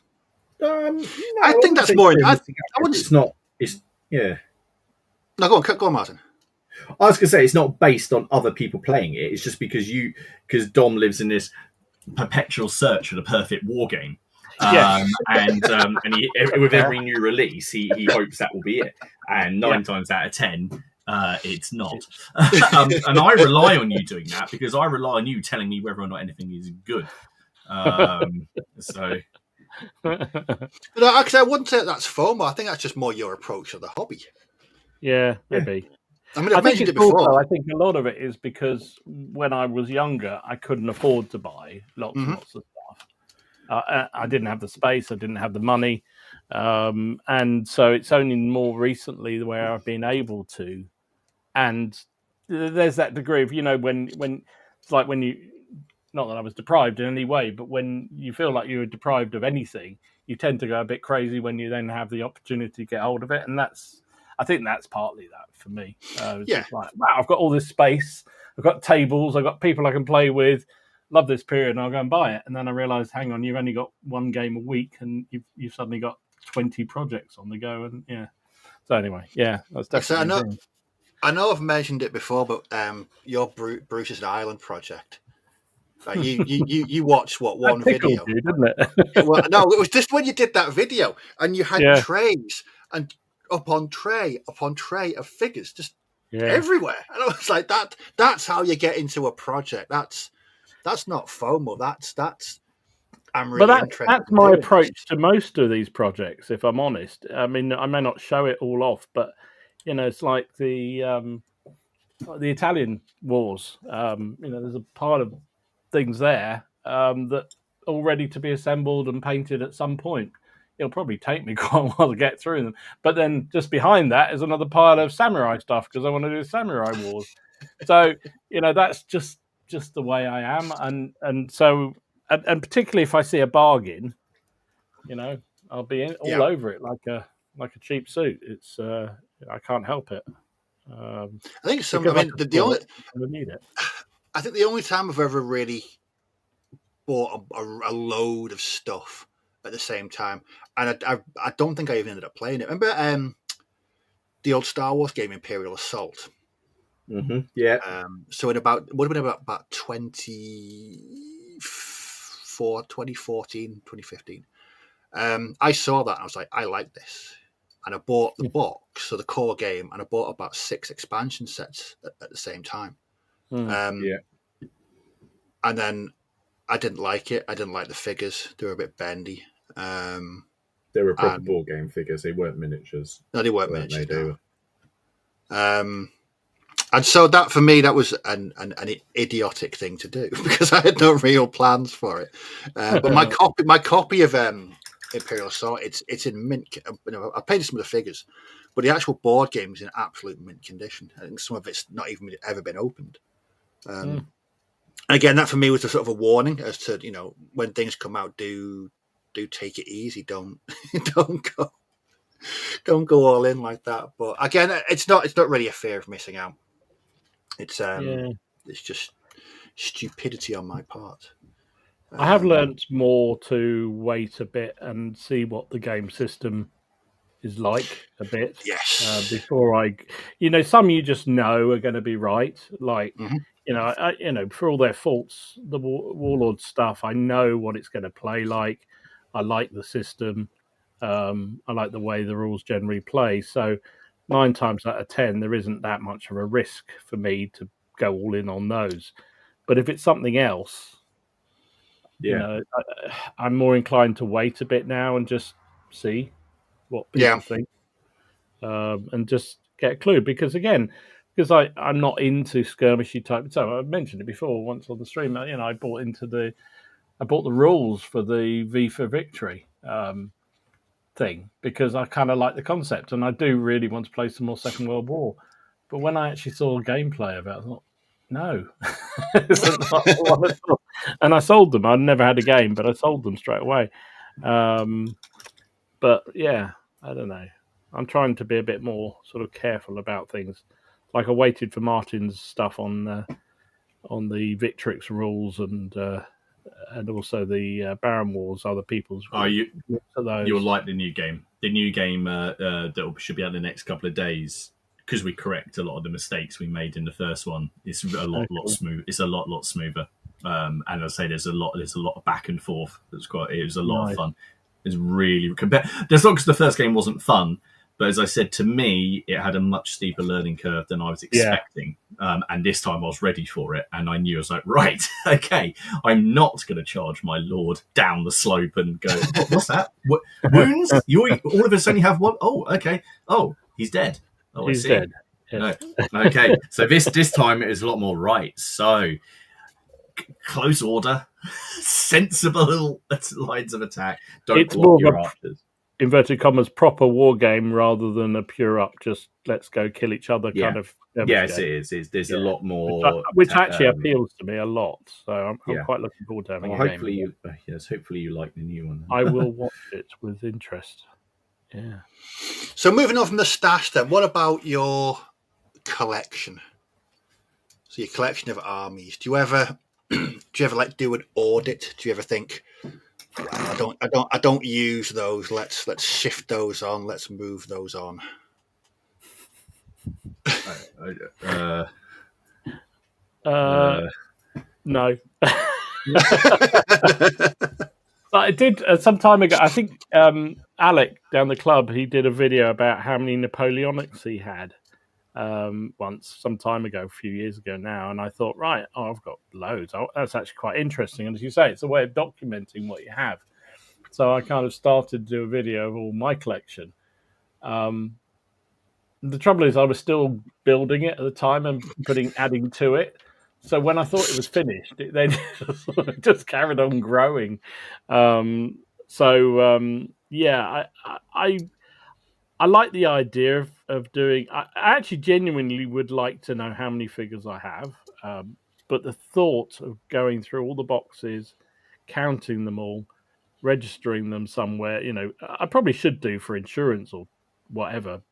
No, I think that's more. It's not. It's yeah. No, go on, Martin. I was gonna say it's not based on other people playing it. It's just because Dom lives in this perpetual search for the perfect war game. And he, with every new release, he hopes that will be it. And 9 times out of 10, it's not. And I rely on you doing that, because I rely on you telling me whether or not anything is good. So. But actually, I wouldn't say that's FOMO. I think that's just more your approach of the hobby. Yeah, maybe. I mean, I've mentioned it before. Also, I think a lot of it is because when I was younger, I couldn't afford to buy lots and lots of stuff. I didn't have the space. I didn't have the money. And so it's only more recently where I've been able to. And there's that degree of, when it's like when you, not that I was deprived in any way, but when you feel like you're deprived of anything, you tend to go a bit crazy when you then have the opportunity to get hold of it. And I think that's partly that for me. Just like, wow, I've got all this space. I've got tables. I've got people I can play with. Love this period, and I'll go and buy it. And then I realised, hang on, you've only got one game a week, and you've suddenly got 20 projects on the go. And so anyway, that's definitely. So I know I've mentioned it before, but your Bruce's Island project. Like you watched one video, you, didn't it? Well, no, it was just when you did that video, and you had trays and upon tray of figures just everywhere, and I was like, that's how you get into a project. That's not FOMO. That's I'm really interested. That's my approach to most of these projects, if I'm honest. I mean, I may not show it all off, but it's like the Italian wars. There's a part of things there that all ready to be assembled and painted at some point. It'll probably take me quite a while to get through them. But then just behind that is another pile of samurai stuff, because I want to do samurai wars. So, that's just the way I am. And so, and particularly if I see a bargain, I'll be all over it like a cheap suit. It's I can't help it. I think the only need it. I think the only time I've ever really bought a load of stuff at the same time, and I don't think I even ended up playing it. Remember the old Star Wars game, Imperial Assault? Mm-hmm. Yeah. So would have been about 2014, 2015. I saw that and I was like, I like this. And I bought the box, so the core game, and I bought about 6 expansion sets at the same time. And then I didn't like it. I didn't like the figures. They were a bit bendy. They were proper board game figures. They weren't miniatures. No, they weren't miniatures. No. And so that, for me, that was an idiotic thing to do, because I had no real plans for it. But my copy of Imperial Assault, it's in mint. I painted some of the figures, but the actual board game is in absolute mint condition. I think some of it's not even ever been opened. Again, that for me was a sort of a warning as to, when things come out, do take it easy. Don't go all in like that. But again, it's not really a fear of missing out. It's just stupidity on my part. I have learnt more to wait a bit and see what the game system is like a bit. Yes. Before some you just know are going to be right. Like, for all their faults, the Warlord stuff, I know what it's going to play like. I like the system. I like the way the rules generally play. So 9 times out of 10, there isn't that much of a risk for me to go all in on those. But if it's something else, I'm more inclined to wait a bit now and just see what people think, and just get a clue. Because I'm not into skirmishy type. So I mentioned it before once on the stream. I bought the rules for the V for Victory thing, because I kind of like the concept, and I do really want to play some more Second World War. But when I actually saw gameplay of it, I thought, no. And I sold them. I'd never had a game, but I sold them straight away. But yeah, I don't know. I'm trying to be a bit more sort of careful about things. Like I waited for Martin's stuff on the Victrix rules and also the Baron Wars, other people's. You'll like the new game. The new game that should be out in the next couple of days, because we correct a lot of the mistakes we made in the first one. It's a lot smooth. It's a lot smoother. And I say there's a lot of back and forth. It was a lot of fun. It's really That's not because the first game wasn't fun, but as I said, to me, it had a much steeper learning curve than I was expecting. And this time I was ready for it. And I knew I was like, right, okay, I'm not going to charge my lord down the slope and go, what's that? What, wounds? All of us only have one? Oh, okay. Oh, he's dead. Oh, he's dead. Yes. No. Okay, so this time it is a lot more right. So, close order, sensible lines of attack. Don't block your archers. Inverted commas, proper war game rather than a pure up, just let's go kill each other kind of. Yes, it is. There's a lot more, which actually appeals to me a lot. So I'm quite looking forward to having a hopefully game. Hopefully you like the new one. I will watch it with interest. Yeah. So moving on from the stash, then, what about your collection? So your collection of armies. Do you ever like do an audit? Do you ever think, I don't use those. Let's shift those on. Let's move those on. No. But I did some time ago. I think Alec down the club, he did a video about how many Napoleonics he had some time ago, a few years ago now, and I thought, right, I've got loads. That's actually quite interesting, and as you say, it's a way of documenting what you have. So I kind of started to do a video of all my collection. The trouble is, I was still building it at the time and adding to it. So when I thought it was finished, they just carried on growing. I like the idea of doing. I actually genuinely would like to know how many figures I have, but the thought of going through all the boxes, counting them all, registering them somewhere, I probably should do for insurance or whatever,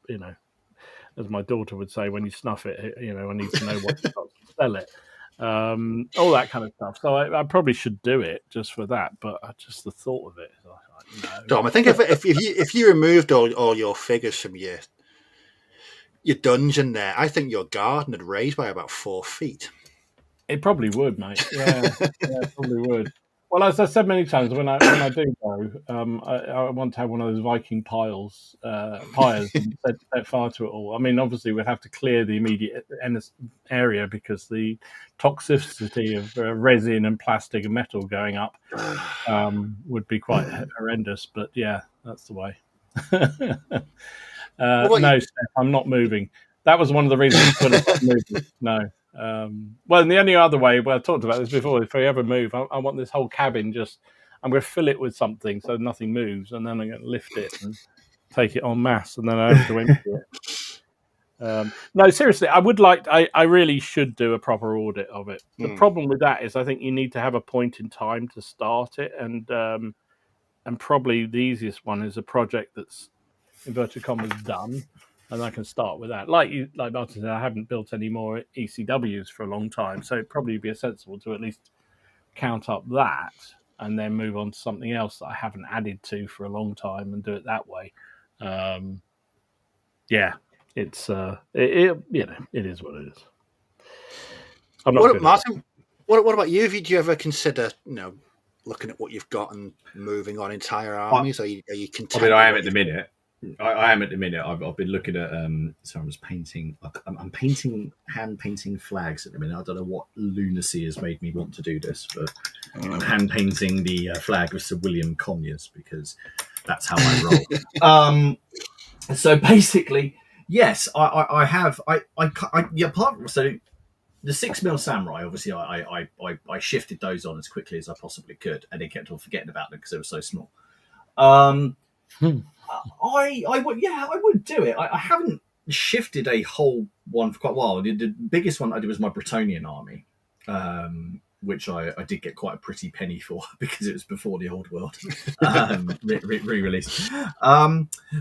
as my daughter would say, when you snuff it, I need to know what to sell it. All that kind of stuff. So I probably should do it just for that. But just the thought of it, no. Dom, I think if you removed all your figures from your dungeon there, I think your garden would raise by about 4 feet. It probably would, mate. Yeah, it probably would. Well, as I said many times, when I do go, I want to have one of those Viking pyres and set fire to it all. I mean, obviously, we'd have to clear the immediate area because the toxicity of resin and plastic and metal going up would be quite horrendous. But yeah, that's the way. No, Steph, I'm not moving. That was one of the reasons I couldn't move. No. Well, and the only other way, I talked about this before, if I ever move, I want this whole cabin I'm going to fill it with something so nothing moves, and then I'm going to lift it and take it en masse, and then I have to empty it. No, seriously, I really should do a proper audit of it. The problem with that is I think you need to have a point in time to start it, and probably the easiest one is a project that's, inverted commas, done. And I can start with that. Like Martin said, I haven't built any more ECWs for a long time, so it'd probably be sensible to at least count up that and then move on to something else that I haven't added to for a long time and do it that way. It's it is what it is. I'm not Martin, what about you? Do you ever consider looking at what you've got and moving on entire armies? Are you content? I mean, I am at the minute. I am at the minute. I've been looking at. So I was painting. I'm hand painting flags at the minute. I don't know what lunacy has made me want to do this, but I'm hand painting the flag of Sir William Conyers because that's how I roll. So basically, yes, I have. So the 6mm samurai. Obviously, I shifted those on as quickly as I possibly could, and they kept on forgetting about them because they were so small. I would do it. I haven't shifted a whole one for quite a while. The biggest one I did was my Bretonian army, which I did get quite a pretty penny for because it was before the old world re-release.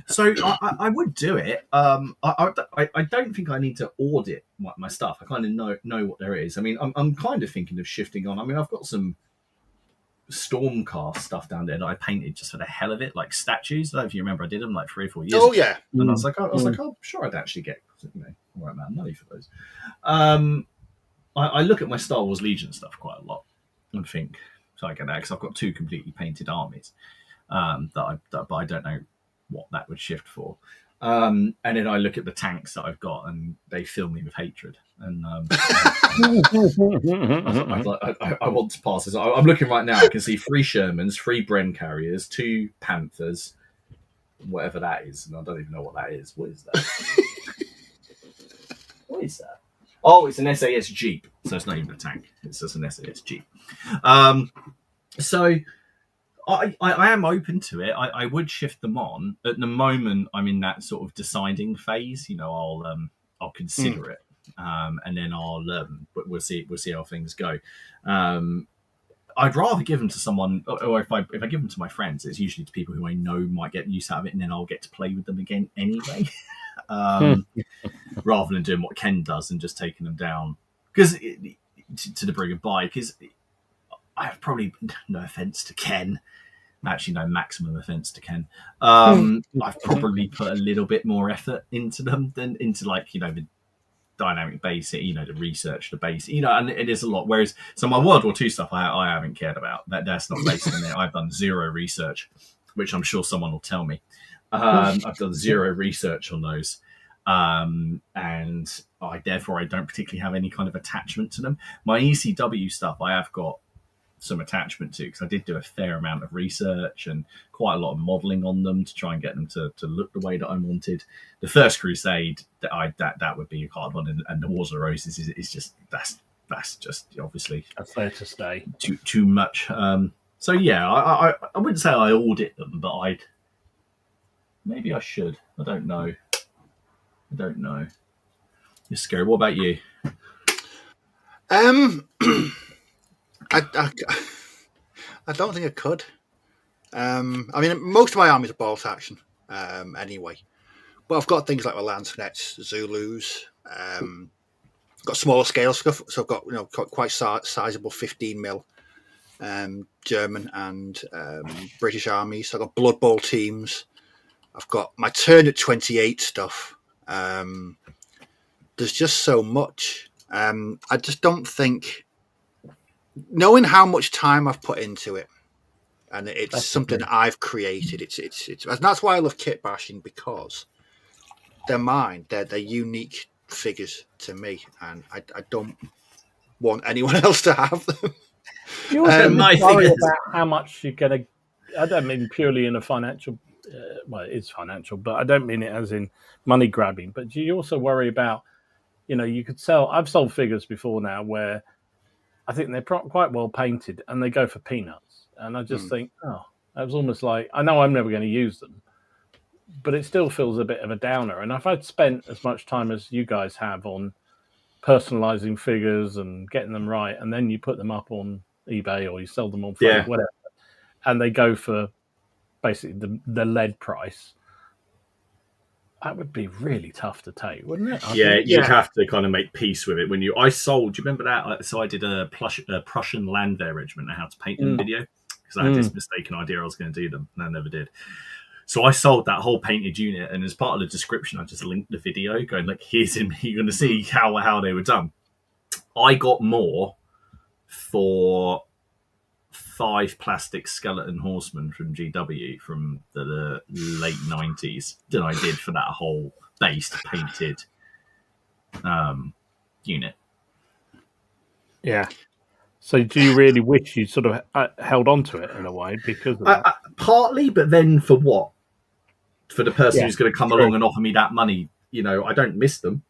So I would do it. I don't think I need to audit my stuff. I kind of know what there is. I mean, I'm kind of thinking of shifting on. I mean, I've got some Stormcast stuff down there that I painted just for the hell of it, like statues. I don't know if you remember, I did them like 3 or 4 years ago. Yeah. And I was like, I'm sure I'd actually get the right amount of money for those. I look at my Star Wars Legion stuff quite a lot and think, so I get that because I've got 2 completely painted armies but I don't know what that would shift for. And then I look at the tanks that I've got and they fill me with hatred. And I want to pass this. I'm looking right now. I can see 3 Shermans, 3 Bren carriers, 2 Panthers, whatever that is. And I don't even know what that is. What is that? What is that? Oh, it's an SAS Jeep. So it's not even a tank. It's just an SAS Jeep. So I am open to it. I would shift them on. At the moment, I'm in that sort of deciding phase. I'll consider it, and then we'll see how things go. I'd rather give them to someone, or if I give them to my friends, it's usually to people who I know might get use out of it, and then I'll get to play with them again anyway. Rather than doing what Ken does and just taking them down to the bring and buy, because I have probably, no offense to Ken, actually no maximum offense to Ken, I've probably put a little bit more effort into them than into the dynamic basic, the research, the base, and it is a lot. Whereas so my World War II stuff I haven't cared about. That's not based on it. I've done 0 research, which I'm sure someone will tell me. I've done 0 research on those. And I don't particularly have any kind of attachment to them. My ECW stuff I have got some attachment to because I did do a fair amount of research and quite a lot of modelling on them to try and get them to look the way that I wanted. The First Crusade that would be a hard one, and the Wars of the Roses is just that's just obviously that's there to stay too much. So yeah, I wouldn't say I audit them, but maybe I should. I don't know. You're scary. What about you? I don't think I could. I mean, most of my armies are bolt action anyway. But I've got things like my Lancenets, Zulus. Got smaller scale stuff, so I've got quite sizable 15mm German and British armies. So I've got Blood Bowl teams. I've got my turn at 28 stuff. There's just so much. I just don't think, knowing how much time I've put into it, and it's something that I've created. It's and that's why I love kit bashing, because they're mine. They're unique figures to me, and I don't want anyone else to have them. You also worry about how much you're going to. I don't mean purely in a financial. Well, it is financial, but I don't mean it as in money grabbing. But do you also worry about, you could sell. I've sold figures before now where I think they're quite well painted and they go for peanuts, and I just think, that was almost like, I know I'm never going to use them, but it still feels a bit of a downer. And if I'd spent as much time as you guys have on personalizing figures and getting them right, and then you put them up on eBay or you sell them on Facebook, whatever, and they go for basically the lead price, that would be really tough to take, wouldn't it? You'd have to kind of make peace with it. I sold, do you remember that? So I did a Prussian Landwehr regiment and how to paint them video, because I had this mistaken idea I was going to do them, and I never did. So I sold that whole painted unit, and as part of the description, I just linked the video going like, here's him, you're going to see how they were done. I got more for 5 plastic skeleton horsemen from GW from the late 90s than I did for that whole based painted unit. Yeah. So do you really wish you sort of held on to it in a way because of that? Partly, but then for what? For the person who's going to come along and offer me that money, I don't miss them.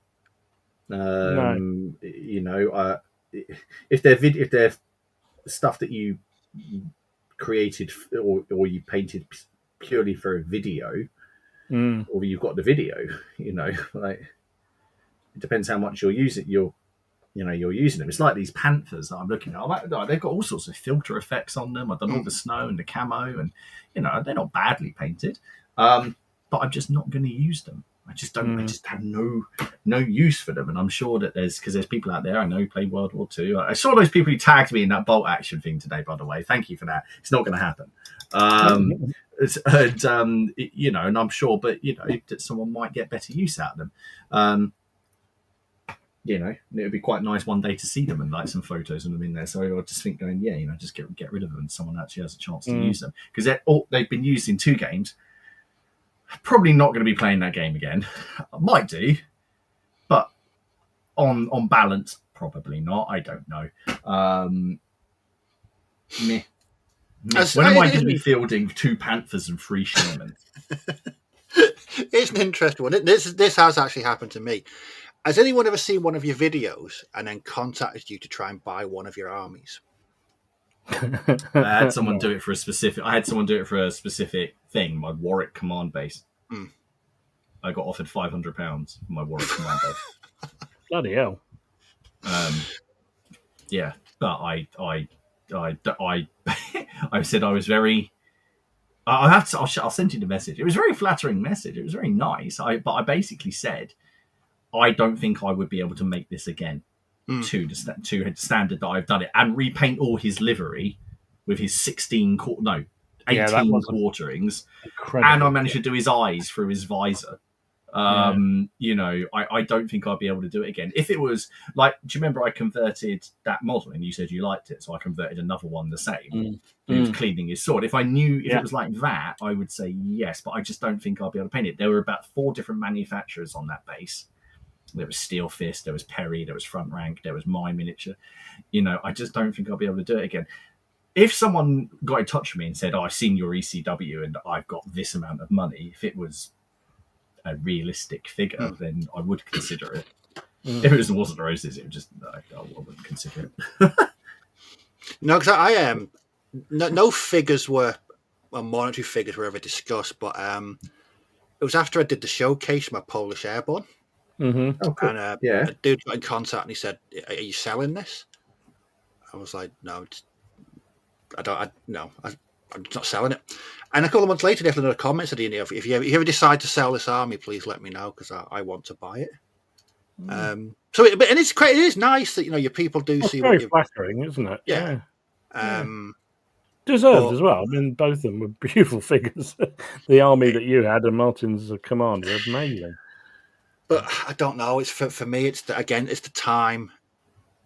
No. If they're stuff that you created or you painted purely for a video, or you've got the video, like, it depends how much you'll use it. You're you're using them. It's like these Panthers that I'm looking at. They've got all sorts of filter effects on them. I've done all the snow and the camo, and they're not badly painted. But I'm just not going to use them. I just don't. I just have no use for them. And I'm sure that there's people out there I know who play World War II. I saw those people who tagged me in that bolt action thing today. By the way, thank you for that. It's not going to happen. And I'm sure, but that someone might get better use out of them. It would be quite nice one day to see them and like some photos of them in there. So I just think just get rid of them and someone actually has a chance to use them, because they've been used in 2 games. Probably not going to be playing that game again. I might do, but on balance, probably not. I don't know. Meh. When am I going to be fielding 2 Panthers and 3 Shermans? It's an interesting one. This has actually happened to me. Has anyone ever seen one of your videos and then contacted you to try and buy one of your armies? I had someone do it for a specific. I had someone do it for a specific thing. My Warwick command base. I got offered £500 for my Warwick command base. Bloody hell! Yeah, but I said I was very. I'll send you the message. It was a very flattering message. It was very nice. But I basically said, I don't think I would be able to make this again to the standard that I've done it, and repaint all his livery with his 18 quarterings, and I managed to do his eyes through his visor. I don't think I'd be able to do it again. If it was like, do you remember I converted that model and you said you liked it, so I converted another one the same. He was cleaning his sword. If I knew if it was like that, I would say yes, but I just don't think I'll be able to paint it. There were about 4 different manufacturers on that base. There was Steel Fist, there was Perry, there was Front Rank, there was My Miniature. I just don't think I'll be able to do it again. If someone got in touch with me and said, I've seen your ECW and I've got this amount of money, if it was a realistic figure, then I would consider it. If it wasn't roses, it would just, I wouldn't consider it. No, because I am. No figures were, monetary figures were ever discussed, but it was after I did the showcase, my Polish Airborne. Mm-hmm. Oh, cool. And a dude got in contact and he said, "Are you selling this?" I was like, "No, I'm not selling it." And a couple of months later, they left another comment said, "If you ever decide to sell this army, please let me know because I want to buy it." It is nice that your people do see very what you're flattering, isn't it? Yeah. Deserved as well. I mean, both of them were beautiful figures. The army that you had and Martin's commander are amazing. But I don't know. It's for me. It's the time,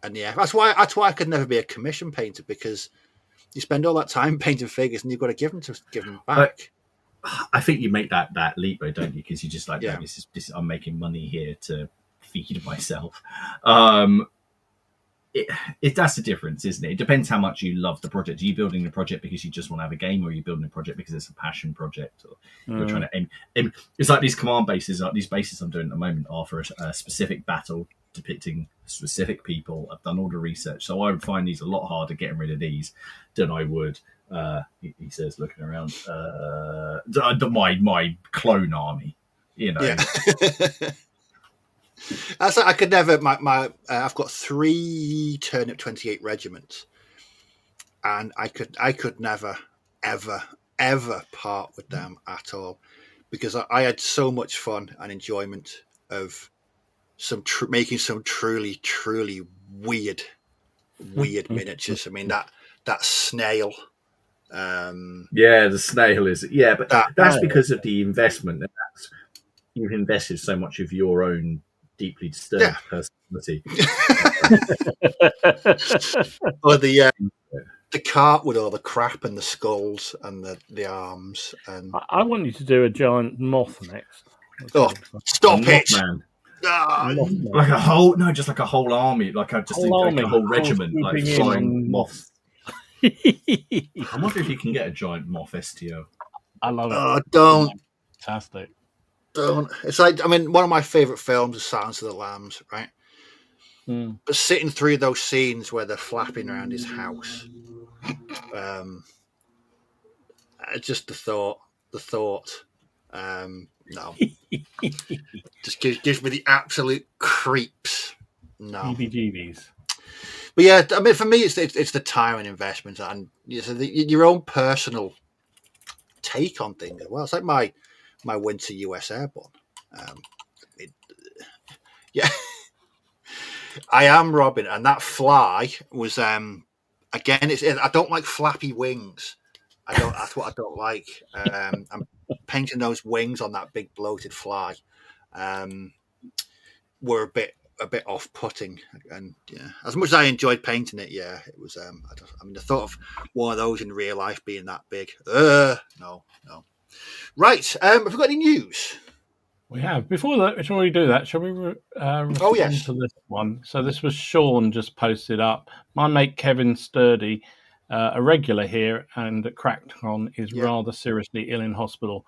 and that's why I could never be a commission painter, because you spend all that time painting figures and you've got to give them back. I think you make that leap, though, don't you? Because you just like, this is I'm making money here to feed myself. That's the difference, isn't it? It depends how much you love the project. Are you building the project because you just want to have a game, or are you building a project because it's a passion project, or you're trying to aim? It's like these command bases, like these bases I'm doing at the moment are for a specific battle depicting specific people. I've done all the research, so I would find these a lot harder getting rid of these than I would. He says, looking around, my clone army, Yeah. I could never. I've got 3 Turnip 28 regiments, and I could never, ever part with them at all, because I had so much fun and enjoyment of making some truly weird miniatures. I mean that snail. The snail is but that's because of the investment. You've invested so much of your own deeply disturbed personality. Or the cart with all the crap and the skulls and the arms. And I want you to do a giant moth next. Stop it! Man. Like a whole army, like a whole regiment, like flying moths. I wonder if you can get a giant moth STO. I love it. Don't. Fantastic. Don't. It's like, one of my favourite films is Silence of the Lambs, right? But sitting through those scenes where they're flapping around his house, just the thought, no, just gives me the absolute creeps. No. heebie-jeebies. But yeah, I mean, for me, it's the time and investment, and your own personal take on things as well. It's like my winter US Airborne. Yeah, I am Robin, and that fly was again. I don't like flappy wings. That's what I don't like. I'm painting those wings on that big bloated fly. Were a bit off-putting, and yeah, as much as I enjoyed painting it, yeah, it was. I mean, the thought of one of those in real life being that big, no. Right, have we got any news? We have. Before we do that, shall we respond to this one? So this was Sean just posted up. My mate Kevin Sturdy, a regular here and at CrackCon, is rather seriously ill in hospital.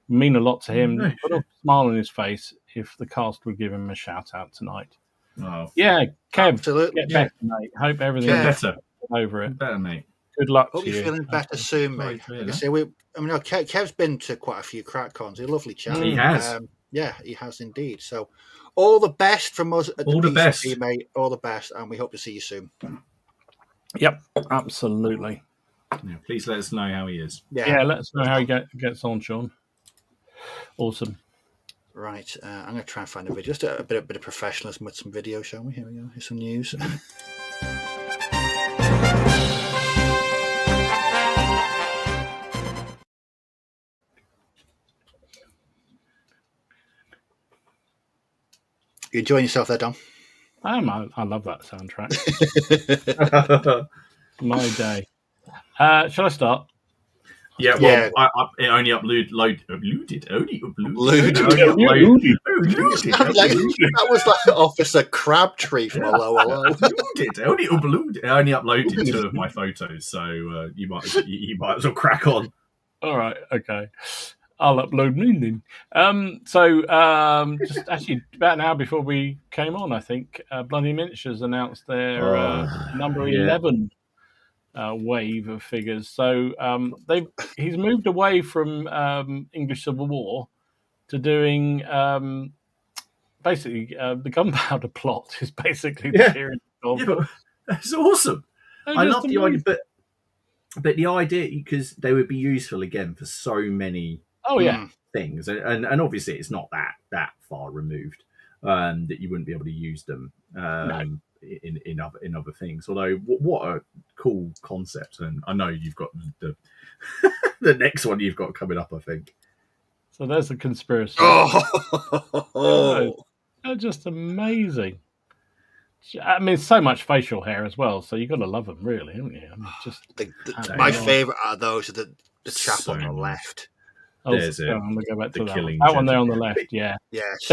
It mean a lot to him. Put a smile on his face if the cast would give him a shout out tonight. Oh, yeah, Kev, absolutely. Get better, mate. Hope everything's better. Over it. Better, mate. Good luck Hope to you. You're feeling better soon, mate. Like I say, Kev's been to quite a few CrackCons. He's a lovely chap. He has. Yeah, he has indeed. So, all the best from us at all the best, mate. All the best, and we hope to see you soon. Yep, absolutely. Yeah, please let us know how he is. Yeah, let us know how he gets on, Sean. Awesome. Right, I'm going to try and find a video. Just a bit of professionalism with some video, shall we? Here we go. Here's some news. You enjoying yourself there, Dom? I love that soundtrack. My day. Shall I start? Yeah, well, it only uploaded. That was like Officer Crabtree from a lower low. It only uploaded 2 of my photos, so you might as well crack on. All right, okay. I'll upload me. Just actually about an hour before we came on, I think Bloody Miniatures announced their number 11 wave of figures. So he's moved away from English Civil War to doing basically the Gunpowder Plot is basically the period of. Yeah, but that's awesome. I love the idea, but the idea because they would be useful again for so many. Things, and obviously it's not that far removed that you wouldn't be able to use them in other things. Although what a cool concept, and I know you've got the the next one you've got coming up, I think. So there's a conspiracy. They're just amazing. I mean, so much facial hair as well, so you've got to love them, really, haven't you? I mean, just my favourite are those the chap on the left. There's I'm gonna go back to that one there on the left. Yeah. Yes.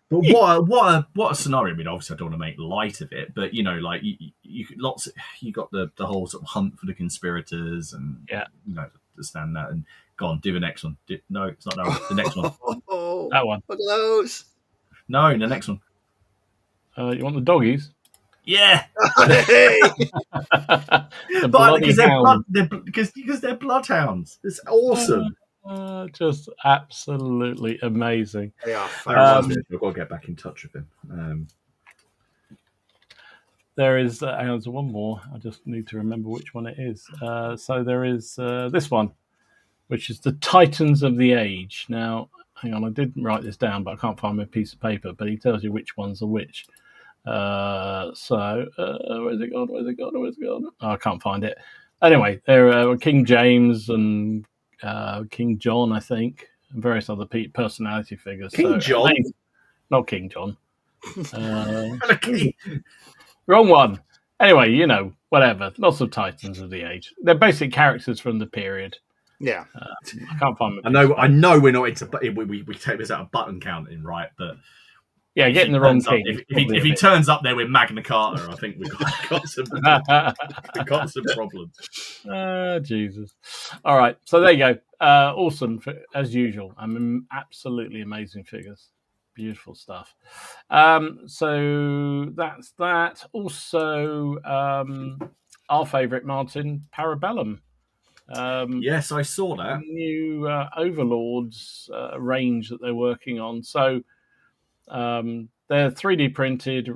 But what a scenario! I mean, obviously, I don't want to make light of it, but like you got the whole sort of hunt for the conspirators, and understand that. And go on, do the next one. No, it's not that one. The next one. That one. Look at those. No, the next one. You want the doggies? Yeah. Because they're bloodhounds. It's awesome. Just absolutely amazing. They are. I've got to get back in touch with him. There is there's one more. I just need to remember which one it is. So there is this one, which is the Titans of the Age. Now, hang on, I did write this down, but I can't find my piece of paper. But he tells you which ones are which. Where's it gone? Oh, I can't find it. Anyway, there are King James and King John, I think, and various other personality figures. John? Not King John. Wrong one. Anyway, whatever. Lots of Titans of the Age. They're basic characters from the period. Yeah. I can't find I know we're not into... We take this out of button counting, right? But... Yeah, getting the wrong king. If he turns up there with Magna Carta, I think we've got some problems. Jesus. All right, so there you go. Awesome, as usual. I mean, absolutely amazing figures. Beautiful stuff. So that's that. Also, our favourite, Martin, Parabellum. Yes, I saw that. New Overlords range that they're working on. So... they're 3D printed,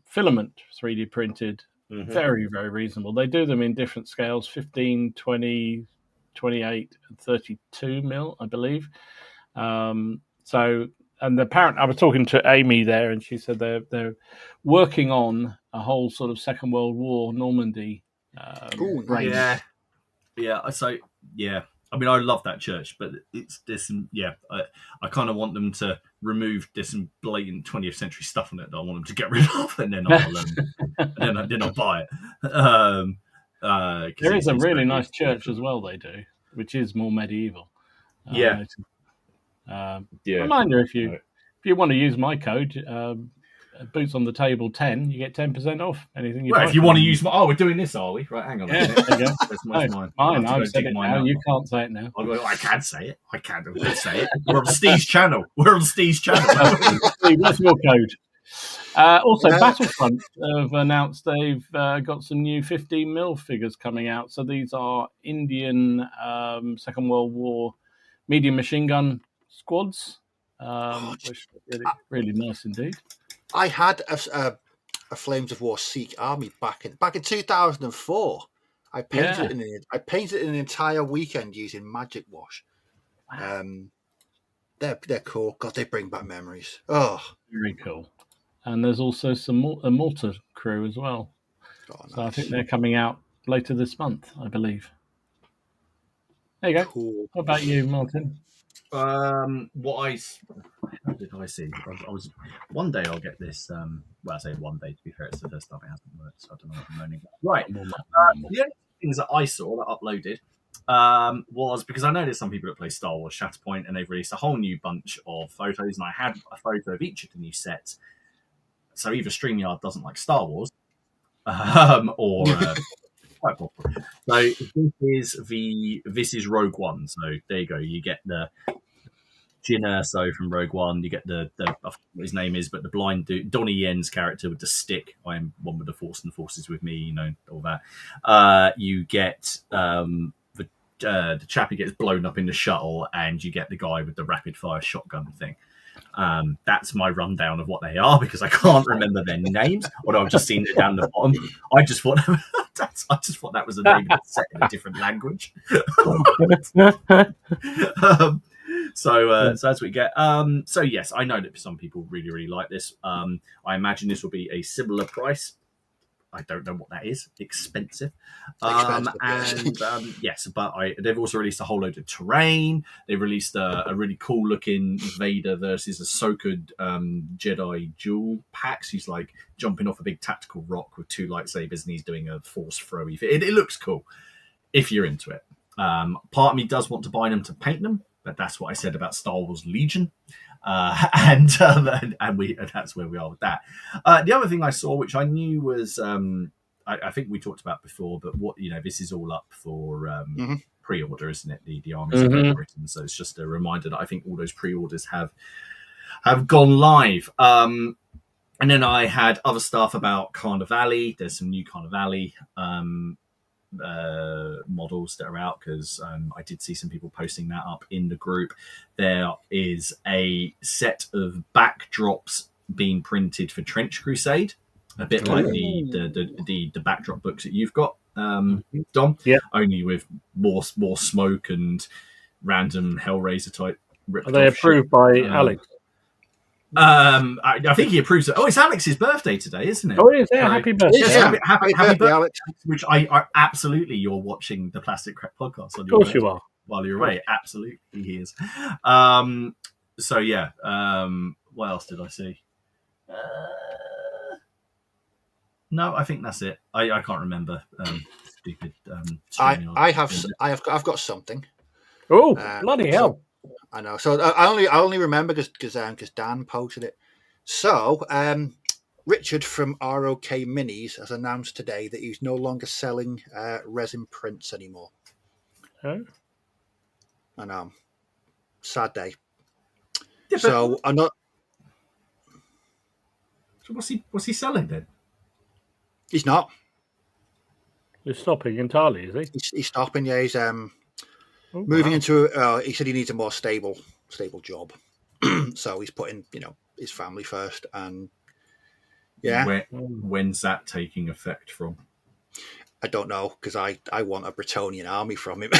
filament 3D printed, very, very reasonable. They do them in different scales, 15, 20, 28, and 32 mil, I believe. And apparently, I was talking to Amy there, and she said they're working on a whole sort of Second World War Normandy range. Yeah. So yeah, I mean, I love that church, but there's some I kind of want them to remove this some blatant 20th century stuff on it that I want them to get rid of, and then I'll buy it. There is a really nice church as well. They do, which is more medieval. Reminder: if you want to use my code, Boots on the Table 10, you get 10% off anything you buy. If you want to use my... Oh, we're doing this, are we? Right, hang on. There you go. That's mine. I've said it now. You can't say it now. I can say it. I can say it. We're on Steve's channel. What's your code? Also, Battlefront have announced they've got some new 15mm figures coming out. So these are Indian Second World War medium machine gun squads, which are really nice indeed. I had a Flames of War Sikh army back in 2004. I painted it in an entire weekend using Magic Wash. Wow. They're cool. God, they bring back memories. Oh, very cool. And there's also a Malta crew as well. Oh, nice. So I think they're coming out later this month, I believe. There you go. Cool. What about you, Martin? How did I see? I was one day I'll get this. I say one day. To be fair, it's the first time it hasn't worked, so I don't know what I'm moaning about. Right. The only things that I saw that uploaded was because I know there's some people that play Star Wars Shatterpoint, and they've released a whole new bunch of photos, and I had a photo of each of the new sets. So either StreamYard doesn't like Star Wars, or quite popular. So this is Rogue One. So there you go. You get the Jyn Erso from Rogue One. You get the I forget what his name is, but the blind dude, Donnie Yen's character with the stick. I am one with the Force, and the Force is with me. You know, all that. You get the chap who gets blown up in the shuttle, and you get the guy with the rapid fire shotgun thing. That's my rundown of what they are, because I can't remember their names, although I've just seen it down the bottom. I just thought that was a name of a set in a different language. So that's what we get. So yes, I know that some people really, really like this. I imagine this will be a similar price. I don't know what that is. Expensive. Yes, but they've also released a whole load of terrain. They've released a really cool looking Vader versus Ahsoka Jedi duel packs. He's like jumping off a big tactical rock with two lightsabers, and he's doing a force throwy. It looks cool if you're into it. Part of me does want to buy them to paint them, but that's what I said about Star Wars Legion. And that's where we are with that. The other thing I saw, which I knew was, I think we talked about before, but this is all up for pre-order, isn't it? The Armies of Great Britain. So it's just a reminder that I think all those pre-orders have gone live. And then I had other stuff about Carnivale. There's some new Carnivale models that are out, because I did see some people posting that up in the group. There is a set of backdrops being printed for Trench Crusade, a bit like the backdrop books that you've got, Dom. Yeah. Only with more smoke and random Hellraiser type. Are they approved by Alex? I think he approves it. Oh, it's Alex's birthday today, isn't it? Oh, it is. Yeah, happy birthday. Yes, happy birthday, Alex. Which I absolutely, you're watching the Plastic Crack podcast. Of course you are. While you're away. Absolutely, he is. So, yeah. What else did I see? No, I think that's it. I can't remember. Stupid. I've got something. Oh, bloody hell. I know. So I only remember because Dan posted it. So Richard from ROK Minis has announced today that he's no longer selling resin prints anymore. Oh. I know. Sad day. Yeah, so I'm not. So what's he selling then? He's not. He's stopping entirely, is he? He's stopping. Yeah, he's moving into. He said he needs a more stable job, so he's putting his family first, and When's that taking effect from? I don't know, because I want a Bretonian army from him.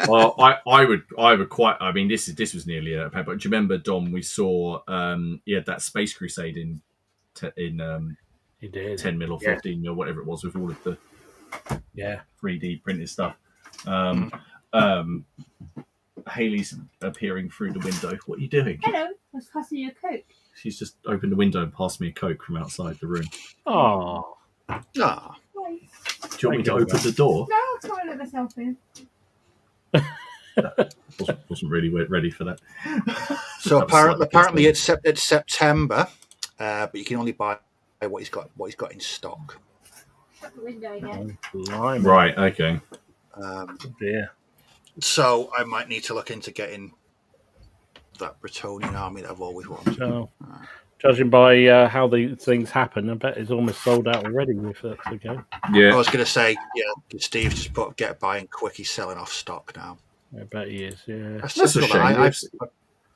Well, I would quite. I mean, this was nearly a but do you remember, Dom? We saw he had that Space Crusade in He did 10 mil or 15 mil, whatever it was, with all of the 3D printed stuff. Haley's appearing through the window. What are you doing? Hello, I was passing you a Coke. She's just opened the window and passed me a Coke from outside the room. Oh. Ah. Nice. Do you want me to open the door? No, I'll try and let myself in. Wasn't really ready for that. So apparently it's September, but you can only buy what he's got in stock. Shut the window again. Right. Okay. Dear. So I might need to look into getting that Bretonian army that I've always wanted. So, judging by how these things happen, I bet it's almost sold out already. If that's okay. Yeah. I was going to say, Steve's just put get buying quick. He's selling off stock now. I bet he is. Yeah. That's a shame.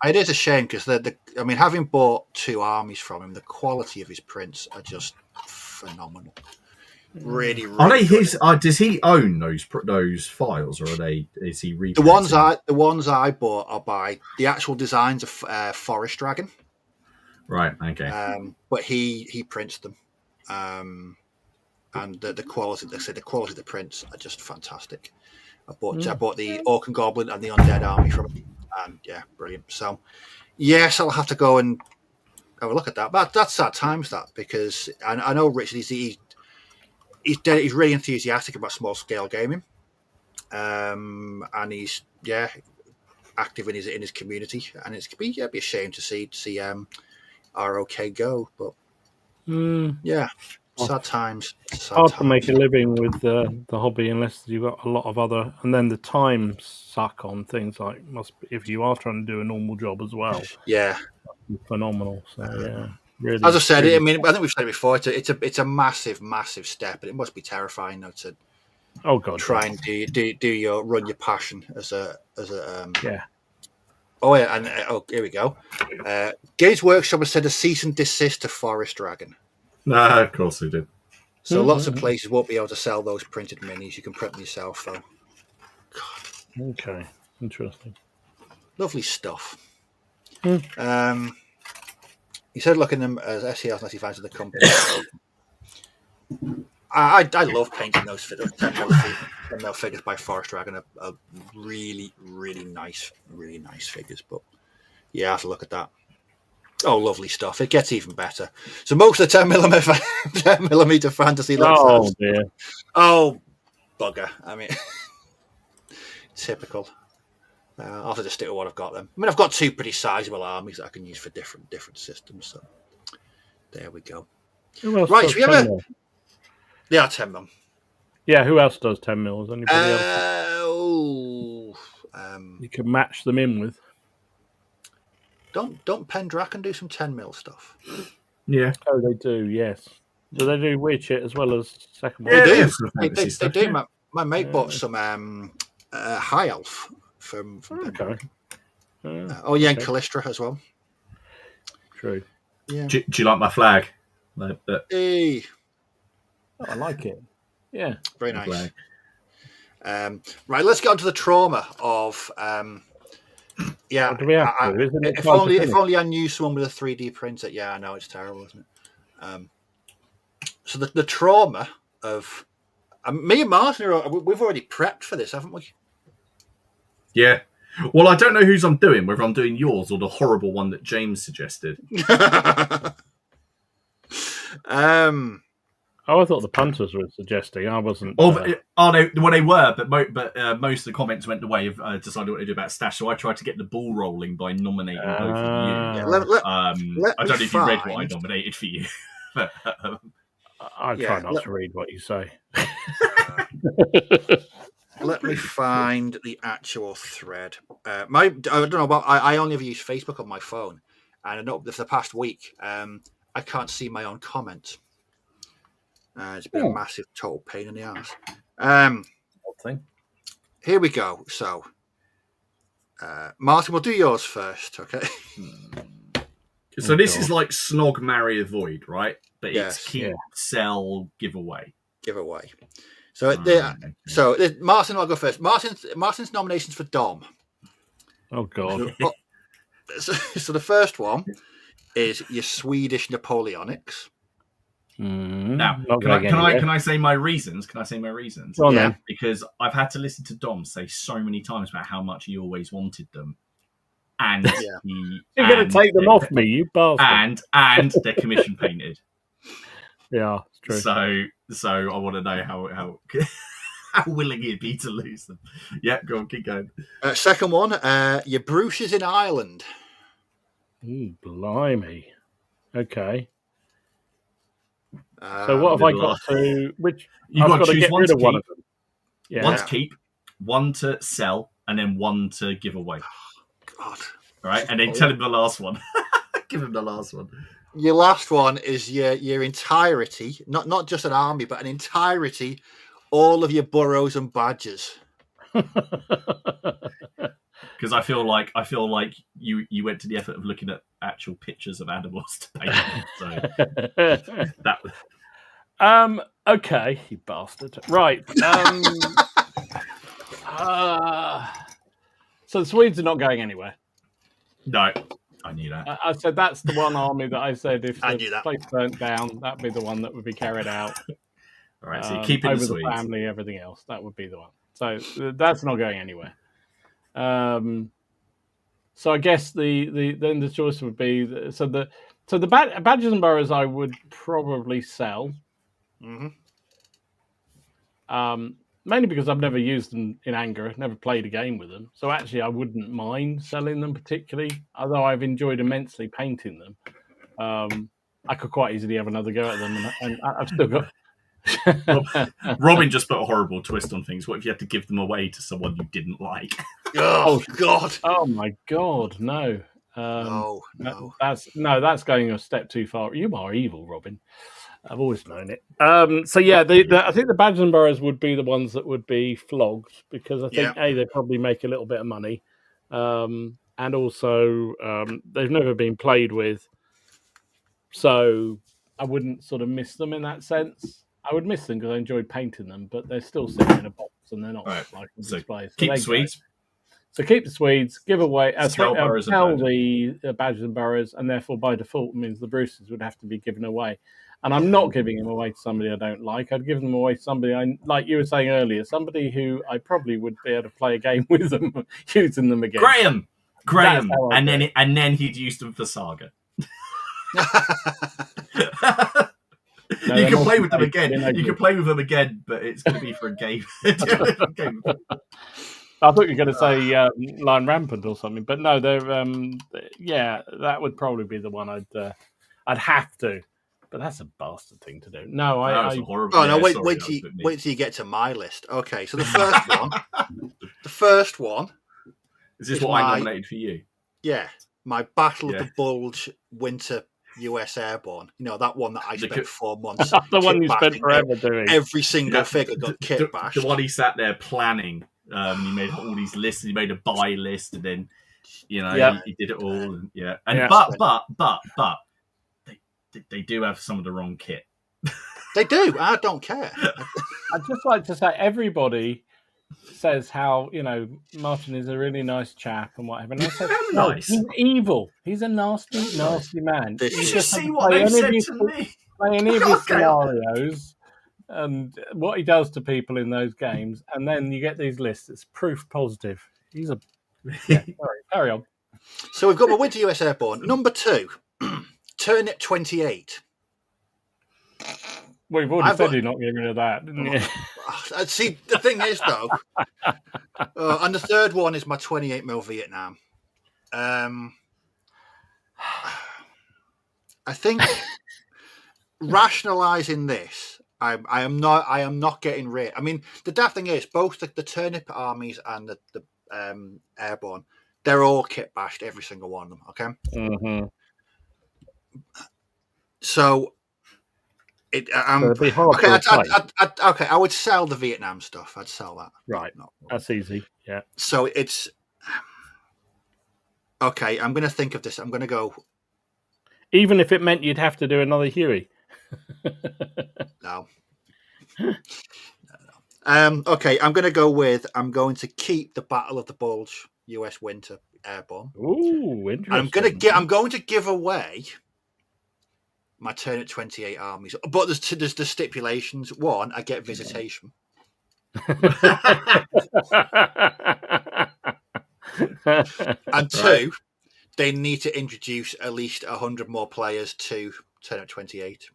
It is a shame because I mean, having bought 2 armies from him, the quality of his prints are just phenomenal. Really, really. Are they his? Does he own those files, or are they? Is he reprinting? The ones I bought are by the actual designs of Forest Dragon. Right. Okay. But he prints them, and the quality. They say the quality of the prints are just fantastic. I bought the Orc and Goblin and the Undead army from him, and brilliant. So yes, I'll have to go and have a look at that. But that's sad times because I know Richard. He's really enthusiastic about small scale gaming, and he's active in his community, and it'd be a shame to see ROK go, but sad times. Hard to make a living with the hobby unless you've got a lot of other, and then the time suck on things like if you are trying to do a normal job as well. Yeah, phenomenal. So really. As I said, I mean, I think we've said it before. It's a massive, massive step, and it must be terrifying though to try and run your passion as a Oh yeah, and here we go. Games Workshop has said a cease and desist to Forest Dragon. Nah, of course they did. So lots of places won't be able to sell those printed minis. You can print them yourself, though. God. Okay, interesting. Lovely stuff. He said looking them as SELs unless he finds the company. I love painting those 10 mil figures by Forest Dragon. Are really, really nice figures. But yeah, I have to look at that. Oh, lovely stuff. It gets even better. So most of the 10 millimeter fantasy looks. Oh dear. Oh, bugger. I mean, typical. I'll have to just stick with what I've got then. I mean, I've got 2 pretty sizable armies that I can use for different systems. So there we go. Right, should we have a... They are 10 mil. Yeah, who else does 10 mils? Anybody else? You can match them in with. Don't Pendraken do some 10 mil stuff? Yeah. Oh, they do. Yes. Do they do weird shit as well as second one? They do. They do. My mate bought some High Elf from Pendraken. And Callistra as well. True. Yeah. Do you like my flag? Hey. Oh, I like it. Yeah. Very nice. Right, let's get on to the trauma of... do we have to? Isn't it if only I knew someone with a 3D printer. Yeah, I know, it's terrible, isn't it? So the trauma of... me and Martin, we've already prepped for this, haven't we? Yeah. Well, I don't know whose I'm doing, whether I'm doing yours or the horrible one that James suggested. I thought the punters were suggesting. I wasn't. They were, but most of the comments went the way of deciding what to do about Stash. So I tried to get the ball rolling by nominating both of you. I don't know if you read what I nominated for you. I try not to read what you say. Let me find the actual thread. I don't know about. I only ever use Facebook on my phone, and I know for the past week, I can't see my own comment. It's been a massive total pain in the ass. Here we go. So, Martin, we'll do yours first, okay? So this is like snog, marry, avoid, right? But it's keep, Yeah. sell, give away. Giveaway. So Martin, I'll go first. Martin's nominations for Dom. Oh God. So the first one is your Swedish Napoleonics. Now, can I say my reasons? Can I say my reasons? Go on, then. Because I've had to listen to Dom say so many times about how much he always wanted them, and you're going to take them off me, you bastard. And they're commission painted. Yeah, it's true. So I want to know how how willing he'd be to lose them. Yeah, go on, keep going. Second one, your Bruces in Ireland. Ooh, blimey. Okay. So what have I got to? Which you've got to choose get one rid to of keep, one of them. Yeah. One to keep, one to sell, and then one to give away. God. All right, and then tell him the last one. Give him the last one. Your last one is your entirety, not just an army, but an entirety, all of your burrows and badgers. Because I feel like you went to the effort of looking at actual pictures of animals to paint them. So that. Okay, you bastard. Right. So the Swedes are not going anywhere. No, I knew that. I said that's the one army that I said if I the knew that. place burnt down, that'd be the one that would be carried out. All right, so you're keeping over the Swedes. family, everything else. That would be the one. So that's not going anywhere. So I guess then the choice would be the badges and boroughs I would probably sell. Mm-hmm. Mainly because I've never used them in anger, never played a game with them. So actually, I wouldn't mind selling them particularly, although I've enjoyed immensely painting them. I could quite easily have another go at them, and I've still got. Robin just put a horrible twist on things. What if you had to give them away to someone you didn't like? Oh God! Oh my God! No. No. That's going a step too far. You are evil, Robin. I've always known it. So yeah, I think the badges and boroughs would be the ones that would be flogged because I think they probably make a little bit of money, and also they've never been played with, so I wouldn't sort of miss them in that sense. I would miss them because I enjoyed painting them, but they're still sitting in a box and they're not like on display. So keep the Swedes. So keep the Swedes, give away, sell the badges and boroughs, and therefore by default means the Bruces would have to be given away. And I'm not giving them away to somebody I don't like. I'd give them away to somebody like you were saying earlier, somebody who I probably would be able to play a game with them, using them again. Graham, and then he'd use them for Saga. No, you can play with them again. You can play with them again, but it's going to be for a game. I thought you were going to say Lion Rampant or something, but no, they're that would probably be the one I'd have to. But that's a bastard thing to do. No, horrible. Oh no! Wait till you get to my list. Okay, so the first one. Is this what I nominated for you? Yeah, my Battle of the Bulge Winter US Airborne. You know that one that I spent 4 months. The one you spent forever doing. Every single figure got kit bashed. The one he sat there planning. He made all these lists. He made a buy list, and then he did it all. But. They do have some of the wrong kit. They do. I don't care. I'd just like to say everybody says how Martin is a really nice chap and whatever. And I said, nice. He's evil. He's a nasty man. Did you see what they said to me? Play any of his scenarios and what he does to people in those games, and then you get these lists. It's proof positive. He's a sorry. Carry on. So we've got my Winter US Airborne. Number 2. Turnip 28. Well, you've already said you're not getting rid of that, didn't you? See, the thing is, though, and the third one is my 28mm Vietnam. I think rationalising this, I am not getting rid. I mean, the daft thing is, both the turnip armies and the airborne, they're all kit bashed, every single one of them. Okay. Mm-hmm. So it'd be hard okay. I would sell the Vietnam stuff. I'd sell that. Right. That's easy. Yeah. So it's okay. I'm going to think of this. I'm going to go. Even if it meant you'd have to do another Huey. No. Okay, I'm going to keep the Battle of the Bulge US Winter Airborne. Ooh, interesting. I'm going to give away my turn at 28 armies, but there's the stipulations. One, I get visitation. And two, they need to introduce at least 100 more players to turn at 28.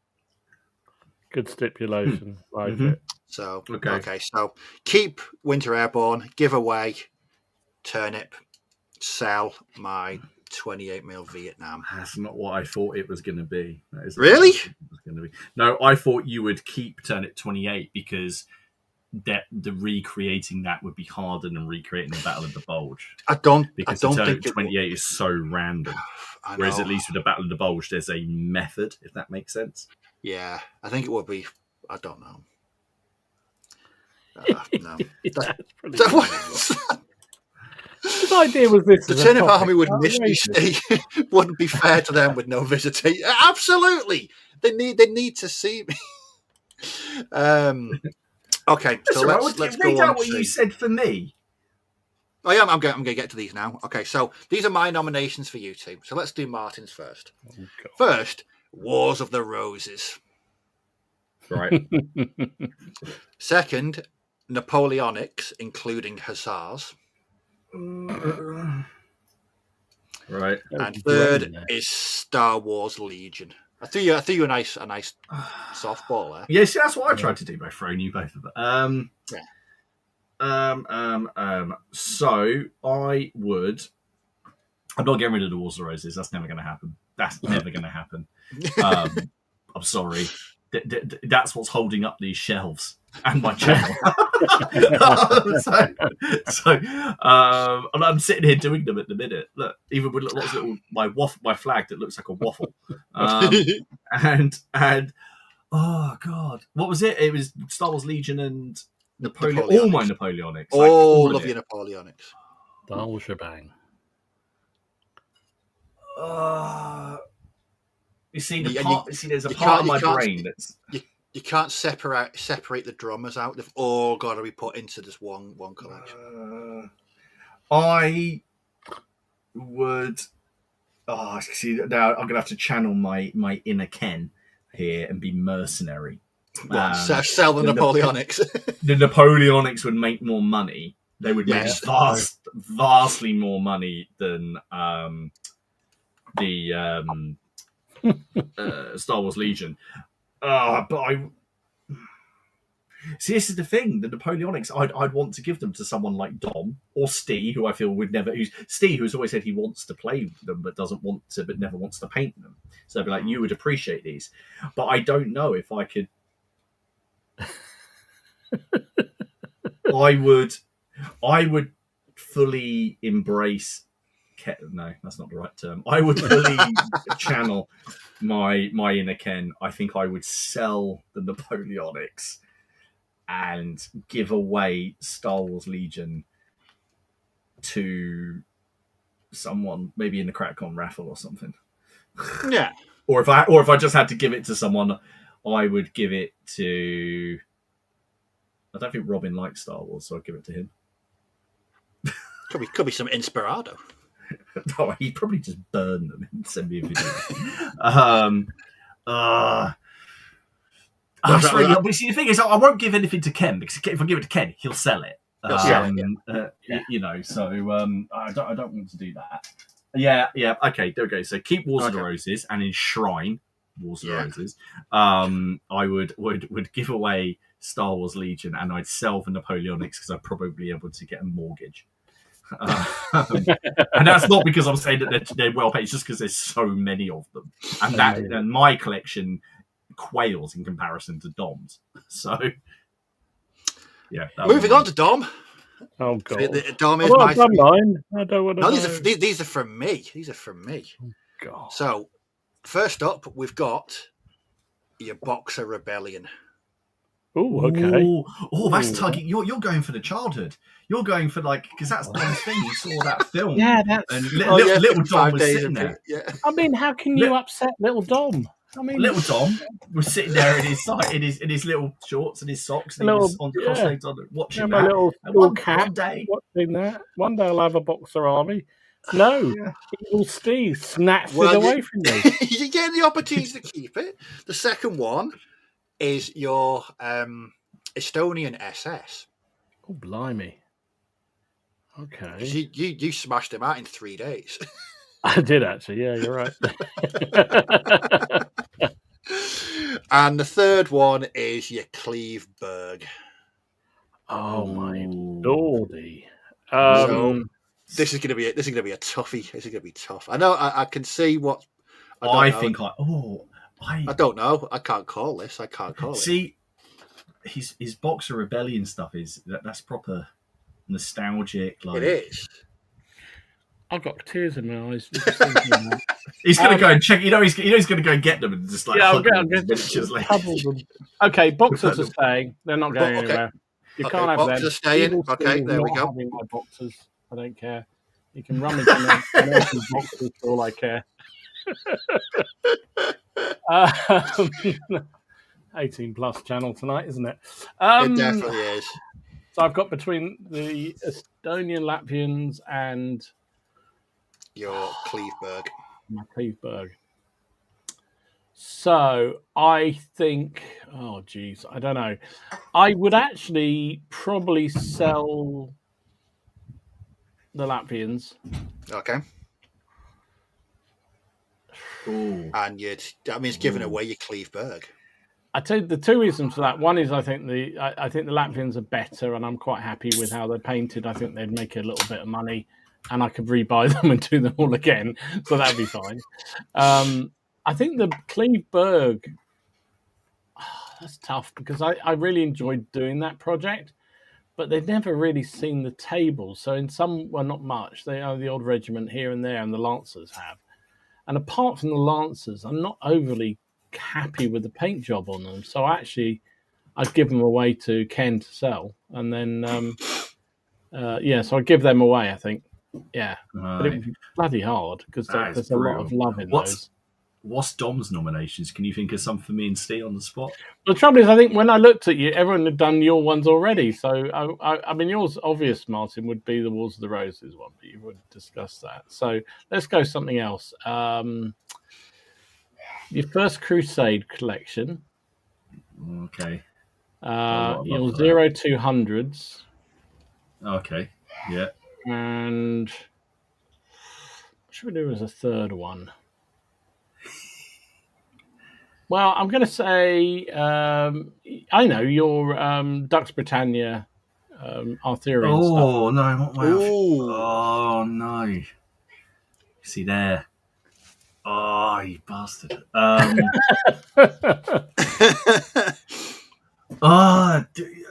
Good stipulation. Like it. So okay, so keep Winter Airborne, give away Turnip, sell my 28mm Vietnam. That's not what I thought it was going to be. That is really? No, I thought you would keep Turnip 28 because the recreating that would be harder than recreating the Battle of the Bulge. I don't think 28 is so random. Whereas at least with the Battle of the Bulge, there's a method, if that makes sense. Yeah, I think it would be. I don't know. No. His idea was this: the Turnip Army would miss me. Wouldn't be fair to them with no visitation. Absolutely, they need to see me. Okay, so let's read go out on what you said for me. I'm going to get to these now. Okay, so these are my nominations for you two. So let's do Martin's first. First, Wars of the Roses. Right. Second, Napoleonics, including Hussars. Right. And third is Star Wars Legion. I threw you a nice softball there. Yeah, see, that's what I tried to do by throwing you both of them. So I would. I'm not getting rid of the Wars of the Roses. That's never going to happen. I'm sorry. That's what's holding up these shelves and my channel. And I'm sitting here doing them at the minute. Look, even with lots of little my flag that looks like a waffle. And oh god, what was it? It was Star Wars Legion and Napoleon. All my Napoleonics. All of your Napoleonics. The whole shebang. You see, there's a part of my brain that's you can't separate the drummers out. They've all got to be put into this one collection. I would. Oh, see, now I'm gonna have to channel my inner Ken here and be mercenary. Sell the Napoleonics. The Napoleonics would make more money. They would make vastly more money than the Star Wars Legion. But I see. This is the thing. The Napoleonics, I'd want to give them to someone like Dom or Steve, who I feel would never. Who's always said he wants to play them, but never wants to paint them. So I'd be like, you would appreciate these, but I don't know if I could. I would fully embrace. No, that's not the right term. I would fully channel my inner Ken. I think I would sell the Napoleonics and give away Star Wars Legion to someone, maybe in the CrackCon raffle or something. Yeah. Or if I just had to give it to someone, I would give it to. I don't think Robin likes Star Wars, so I'd give it to him. Could be some Inspirado. Oh, he'd probably just burn them and send me a video. But see, the thing is, I won't give anything to Ken because if I give it to Ken, he'll sell it. You know, so I don't want to do that. Yeah. Okay, there we go. So keep Wars of the Roses and enshrine Wars of the Roses. I would give away Star Wars Legion and I'd sell the Napoleonics because I'd probably be able to get a mortgage. And that's not because I'm saying that they're well paid. It's just because there's so many of them, and my collection quails in comparison to Dom's. So, yeah. Moving on to Dom. Oh god, Dom is my mine. I don't want to. No, these are from me. These are from me. Oh, god. So, first up, we've got your Boxer Rebellion. Oh, okay. Oh, that's tugging. You're going for the childhood. You're going for because that's Dom's thing. You saw that film. Yeah, that's. And little Dom was sitting there. Yeah. I mean, how can you upset little Dom? I mean, little Dom was sitting there in his in his little shorts and his socks, and he was on cross-legged on watching my that. little cat watching that. One day I'll have a boxer army. No, evil Steve snatched it away from me. You're getting the opportunity to keep it. The second one is your Estonian SS. Oh, blimey. Okay. You smashed him out in 3 days. I did actually. Yeah, you're right. And the third one is your Cleveberg. Oh my lordy! So this is going to be a toughie. This is going to be tough. I know. I can see what. I don't know. I don't know. I can't call this. See, his Boxer Rebellion stuff that's proper nostalgic. It is. I've got tears in my eyes. He's going to go and check. He's going to go and get them and just I'm going to Okay, boxers are staying. They're not going anywhere. You can't have boxers them. Staying. Okay, there we go. Having my boxers. I don't care. You can rummage in American boxers for all I care. 18 plus channel tonight, isn't it? It definitely is. So I've got between the Estonian Latvians and your Cleveberg. My Cleveberg. So I think, I don't know. I would actually probably sell the Latvians. Okay. Ooh. And that means giving away your Cleveberg. I tell you the two reasons for that. One is I think the Latvians are better, and I'm quite happy with how they're painted. I think they'd make a little bit of money, and I could rebuy them and do them all again, so that'd be fine. I think the Cleveberg, that's tough because I really enjoyed doing that project, but they've never really seen the table. So in some, well, not much. They are the odd regiment here and there, and the Lancers have. And apart from the Lancers, I'm not overly happy with the paint job on them. So actually, I'd give them away to Ken to sell, and then so I'd give them away. I think, but it would be bloody hard because there's a lot of love in those. What's Dom's nominations? Can you think of some for me and Steve on the spot? The trouble is, I think when I looked at you, everyone had done your ones already. So, I mean, yours, obvious, Martin, would be the Wars of the Roses one, but you would discuss that. So let's go something else. Your First Crusade collection. Okay. Your 0200s. Okay. Yeah. And what should we do as a third one? Well, I'm going to say, I know, your Dux Britannia Arthurian stuff. Oh, no, I want my Oh, no. See there. Oh, you bastard.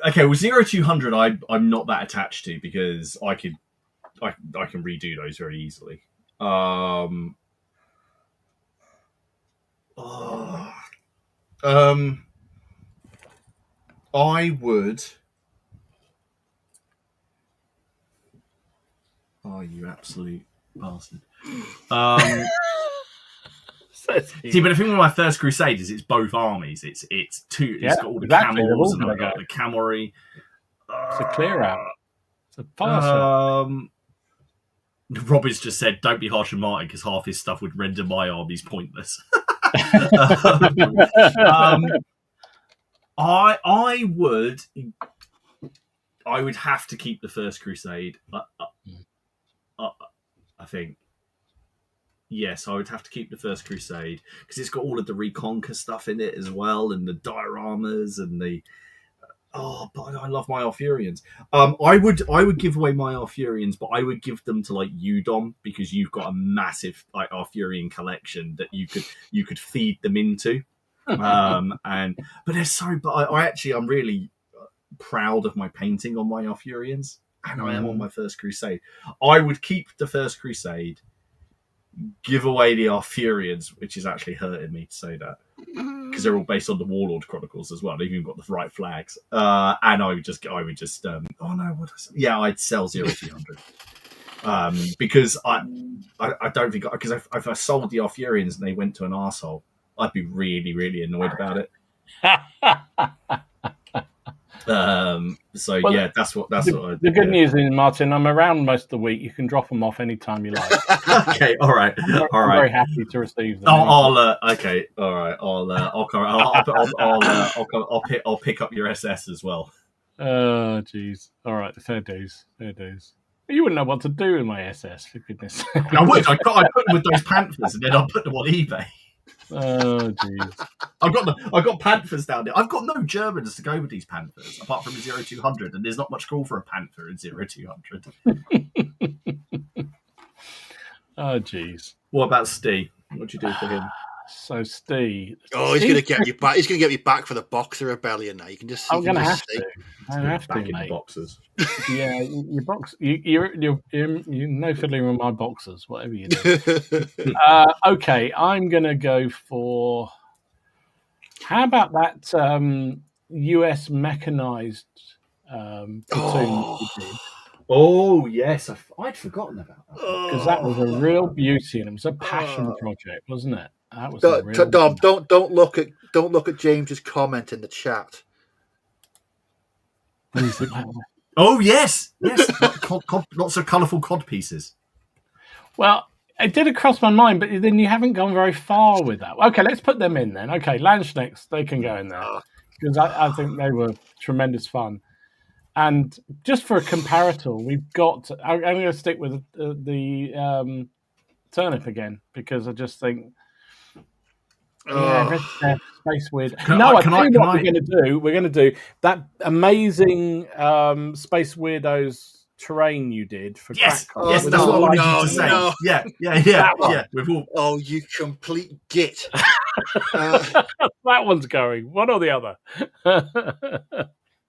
Okay, well, 0200 I'm not that attached to because I can redo those very easily. I would. Oh, you absolute bastard. See, but the thing with my First Crusade is it's both armies. It's two. It's got all the camels and the camelry. It's a clear out. It's a fast Robin's just said, "Don't be harsh on Martin because half his stuff would render my armies pointless." I would have to keep the First Crusade. I think. Yes, I would have to keep the First Crusade because it's got all of the Reconquer stuff in it as well, and the dioramas and the. Oh, but I love my Arthurians. I would give away my Arthurians, but I would give them to like you, Dom, because you've got a massive like Arthurian collection that you could feed them into. But they're so. But I'm really proud of my painting on my Arthurians, and I am on my First Crusade. I would keep the First Crusade. Give away the Arthurians, which is actually hurting me to say that. because they're all based on the Warlord Chronicles as well. They've even got the right flags. And I would just oh no, I'd sell 0-200. Because I don't think, because if I sold the Arthurians and they went to an arsehole, I'd be really, really annoyed about it. That's what the good news is, Martin, I'm around most of the week. You can drop them off anytime you like. Okay, all right. I'm very happy to receive them. Okay, all right. I'll pick up your SS as well. Oh, jeez. All right, fair dues. You wouldn't know what to do with my SS, for goodness. I would. I put them with those Panthers, and then I'll put them on eBay. Oh, jeez. I've got Panthers down there. I've got no Germans to go with these Panthers, apart from a 0-200, and there's not much call for a Panther in 0-200. Oh, jeez. What about Steve? What'd you do for him? So Steve. He's going to get you back. He's going to get me back for the Boxer Rebellion now. You can just. I'm going to have to. I have to, mate. Boxers. Yeah, your box. You're no fiddling with my boxers. Whatever you do. Okay, I'm going to go for. How about that U.S. mechanized platoon that you did? Oh yes, I'd forgotten about that because that was a real beauty and it was a passion project, wasn't it? That was Dom, don't look at James's comment in the chat. Oh yes, lots of colourful cod pieces. Well, it did cross my mind, but then you haven't gone very far with that. Okay, let's put them in then. Okay, Landsknechts, they can go in there because I think they were tremendous fun. And just for a comparator, we've got. I'm going to stick with the turnip again because I just think. Space weird. We're going to do. We're going to do that amazing Space Weirdos terrain you did for yes, Crack. Yes, that's what I wanted you to say. No. Yeah. We've all. Oh, you complete git. That one's going. One or the other.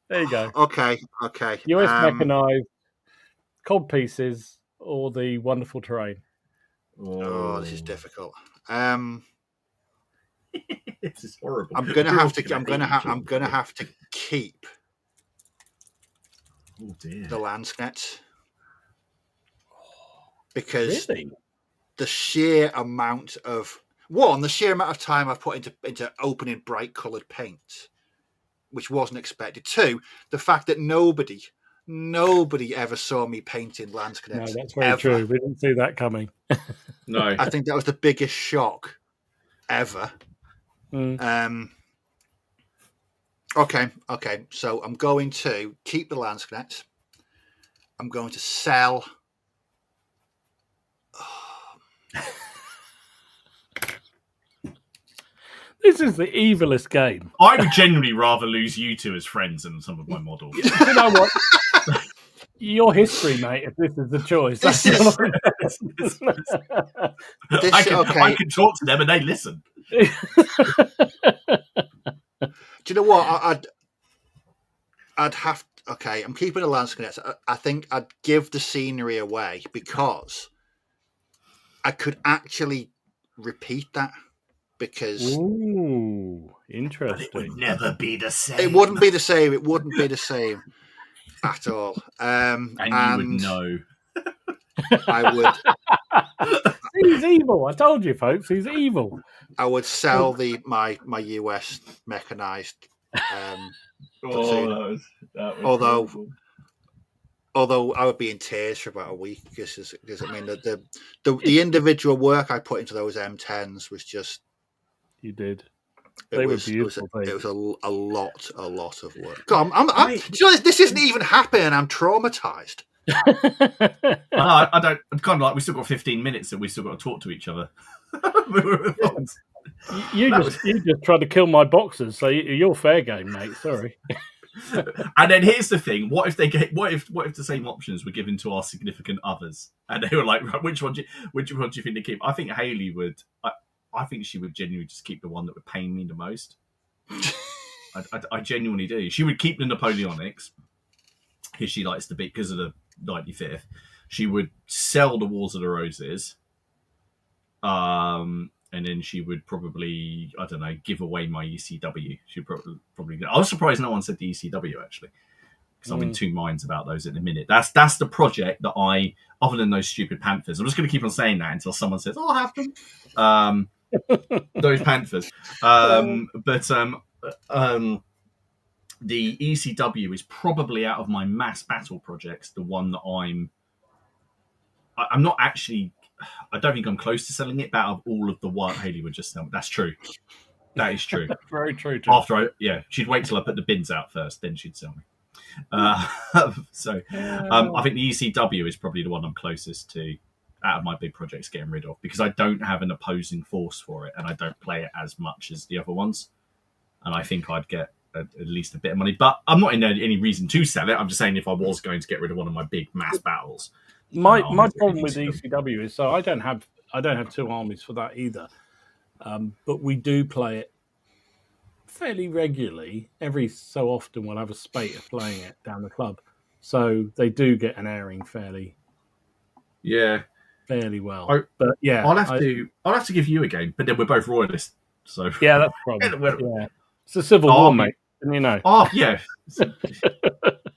There you go. Okay. US mechanized, cod pieces, or the wonderful terrain. Oh, this is difficult. This is horrible. I'm gonna have to keep. Oh dear. The Landsknechts because really? the sheer amount of time I've put into opening bright coloured paint, which wasn't expected. Two, the fact that nobody ever saw me painting Landsknechts. No, that's very true. We didn't see that coming. No, I think that was the biggest shock ever. Okay. So I'm going to keep the Landsknechts. I'm going to sell. This is the evilest game. I would genuinely rather lose you two as friends than some of my models. You know what? Your history, mate, if this is the choice. I can talk to them and they listen. Do you know what? I'd have. Okay, I'm keeping the Landsknechts. I think I'd give the scenery away because I could actually repeat that. Because interesting. But it would never be the same. It wouldn't be the same. It wouldn't be the same at all. And you would know. I would. He's evil. I told you, folks. He's evil. I would sell my US mechanized. That was although I would be in tears for about a week because I mean the individual work I put into those M10s was just. You did. They were beautiful. It was a lot of work. God, I'm this isn't even happening. I'm traumatized. I don't. I'm kind of like we still got 15 minutes and we still got to talk to each other. You just tried to kill my boxers, so you're fair game, mate. Sorry. And then here's the thing: what if the same options were given to our significant others, and they were like, which one do you think to keep? I think Hayley would. I think she would genuinely just keep the one that would pain me the most. I genuinely do. She would keep the Napoleonics because she likes to beat because of the 95th. She would sell the Wars of the Roses, and and then she would probably, I don't know, give away my ECW. She'd probably. I was surprised no one said the ECW actually, because I'm in two minds about those at the minute. That's the project that I, other than those stupid Panthers, I'm just going to keep on saying that until someone says, "Oh, I'll have them." Those Panthers, the ECW is probably out of my mass battle projects the one that I'm not actually. I don't think I'm close to selling it. But out of all of the what Haley would just sell, that's true. That is true. Very true. Too. After she'd wait till I put the bins out first, then she'd sell me. I think the ECW is probably the one I'm closest to out of my big projects getting rid of, because I don't have an opposing force for it and I don't play it as much as the other ones. And I think I'd get at least a bit of money. But I'm not in any reason to sell it. I'm just saying if I was going to get rid of one of my big mass battles. My problem with ECW is, so I don't have two armies for that either. But we do play it fairly regularly. Every so often we'll have a spate of playing it down the club. So they do get an airing fairly well. But yeah, I'll have to give you a game, but then we're both royalists. So yeah, that's the problem. Yeah. It's a civil war, mate. And you know. Oh yeah.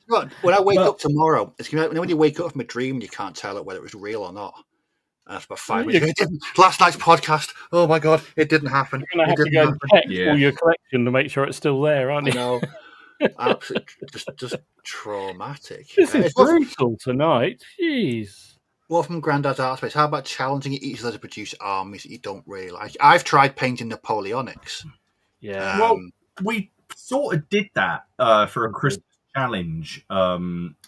When I wake up tomorrow, it's gonna be, when you wake up from a dream, you can't tell whether it was real or not. And that's about 5 minutes. Last night's podcast. Oh my god, it didn't happen. You're gonna have to go and check all your collection to make sure it's still there, aren't you? No, absolutely, just traumatic. This is brutal tonight. Jeez. Well, from Grandad's Art Space, how about challenging each other to produce armies that you don't really like? I've tried painting Napoleonics. Yeah. Well, we sort of did that for a Christmas challenge a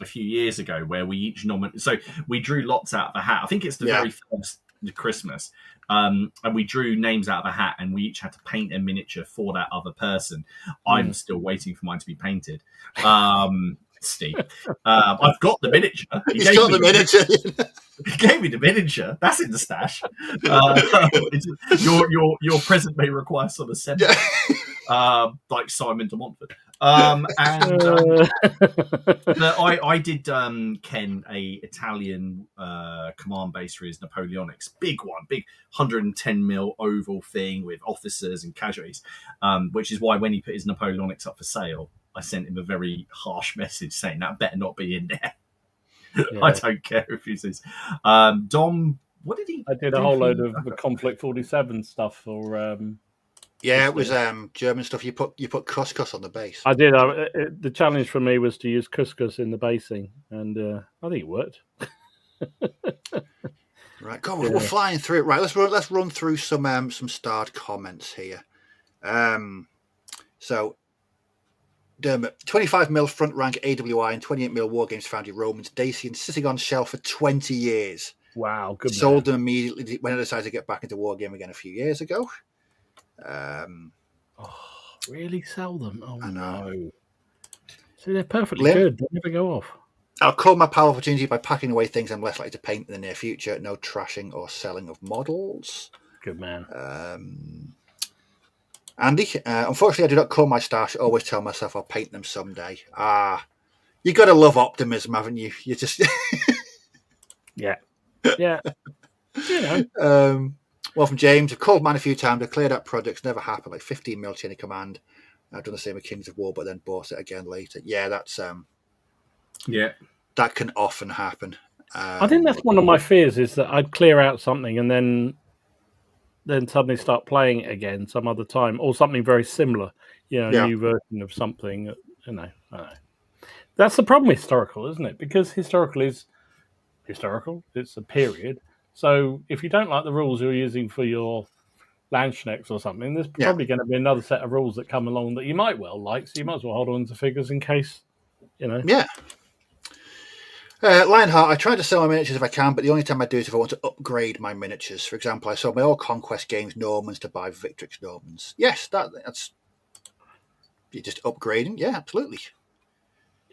few years ago, where we each nominated. So we drew lots out of a hat. I think it's the very first Christmas, and we drew names out of a hat, and we each had to paint a miniature for that other person. I'm still waiting for mine to be painted. Steve, I've got the miniature. He's got the miniature. He gave me the miniature. That's in the stash. Your present may require some assembly. Like Simon de Montfort. I did Ken a Italian command base for his Napoleonics, big 110 mil oval thing with officers and casualties, which is why when he put his Napoleonics up for sale, I sent him a very harsh message saying that better not be in there. Yeah. I don't care if he says Dom. What did he? I did a whole load of the Conflict 47 stuff for. Yeah, it was German stuff. You put couscous on the base. I did. The challenge for me was to use couscous in the basing, and I think it worked. Right, go on, we're flying through it. Right, let's run through some starred comments here. So, Dermot, 25mm front rank AWI and 28mm Wargames Foundry Romans Dacian sitting on shelf for 20 years. Wow, good. Sold them immediately when I decided to get back into Wargame again a few years ago. Really sell them? Oh, I know. No. See, they're perfectly good. They never go off. I'll call my power opportunity by packing away things I'm less likely to paint in the near future. No trashing or selling of models. Good man. Andy, unfortunately, I do not call my stash. Always tell myself I'll paint them someday. You got to love optimism, haven't you? You just... Yeah. You know. Well, from James, I've called man a few times. I've cleared up projects, never happened. Like 15mm chain of command. I've done the same with Kings of War, but then bought it again later. Yeah, that's that can often happen. I think that's one of my fears, is that I'd clear out something and then suddenly start playing it again some other time, or something very similar. A new version of something. I don't know. That's the problem with historical, isn't it? Because historical is historical. It's a period. So if you don't like the rules you're using for your Landsknechts or something, there's probably going to be another set of rules that come along that you might well like. So you might as well hold on to figures in case, Yeah. Lionheart, I try to sell my miniatures if I can, but the only time I do it is if I want to upgrade my miniatures. For example, I sold my old Conquest Games Normans to buy Victrix Normans. Yes, that's... You're just upgrading? Yeah, absolutely.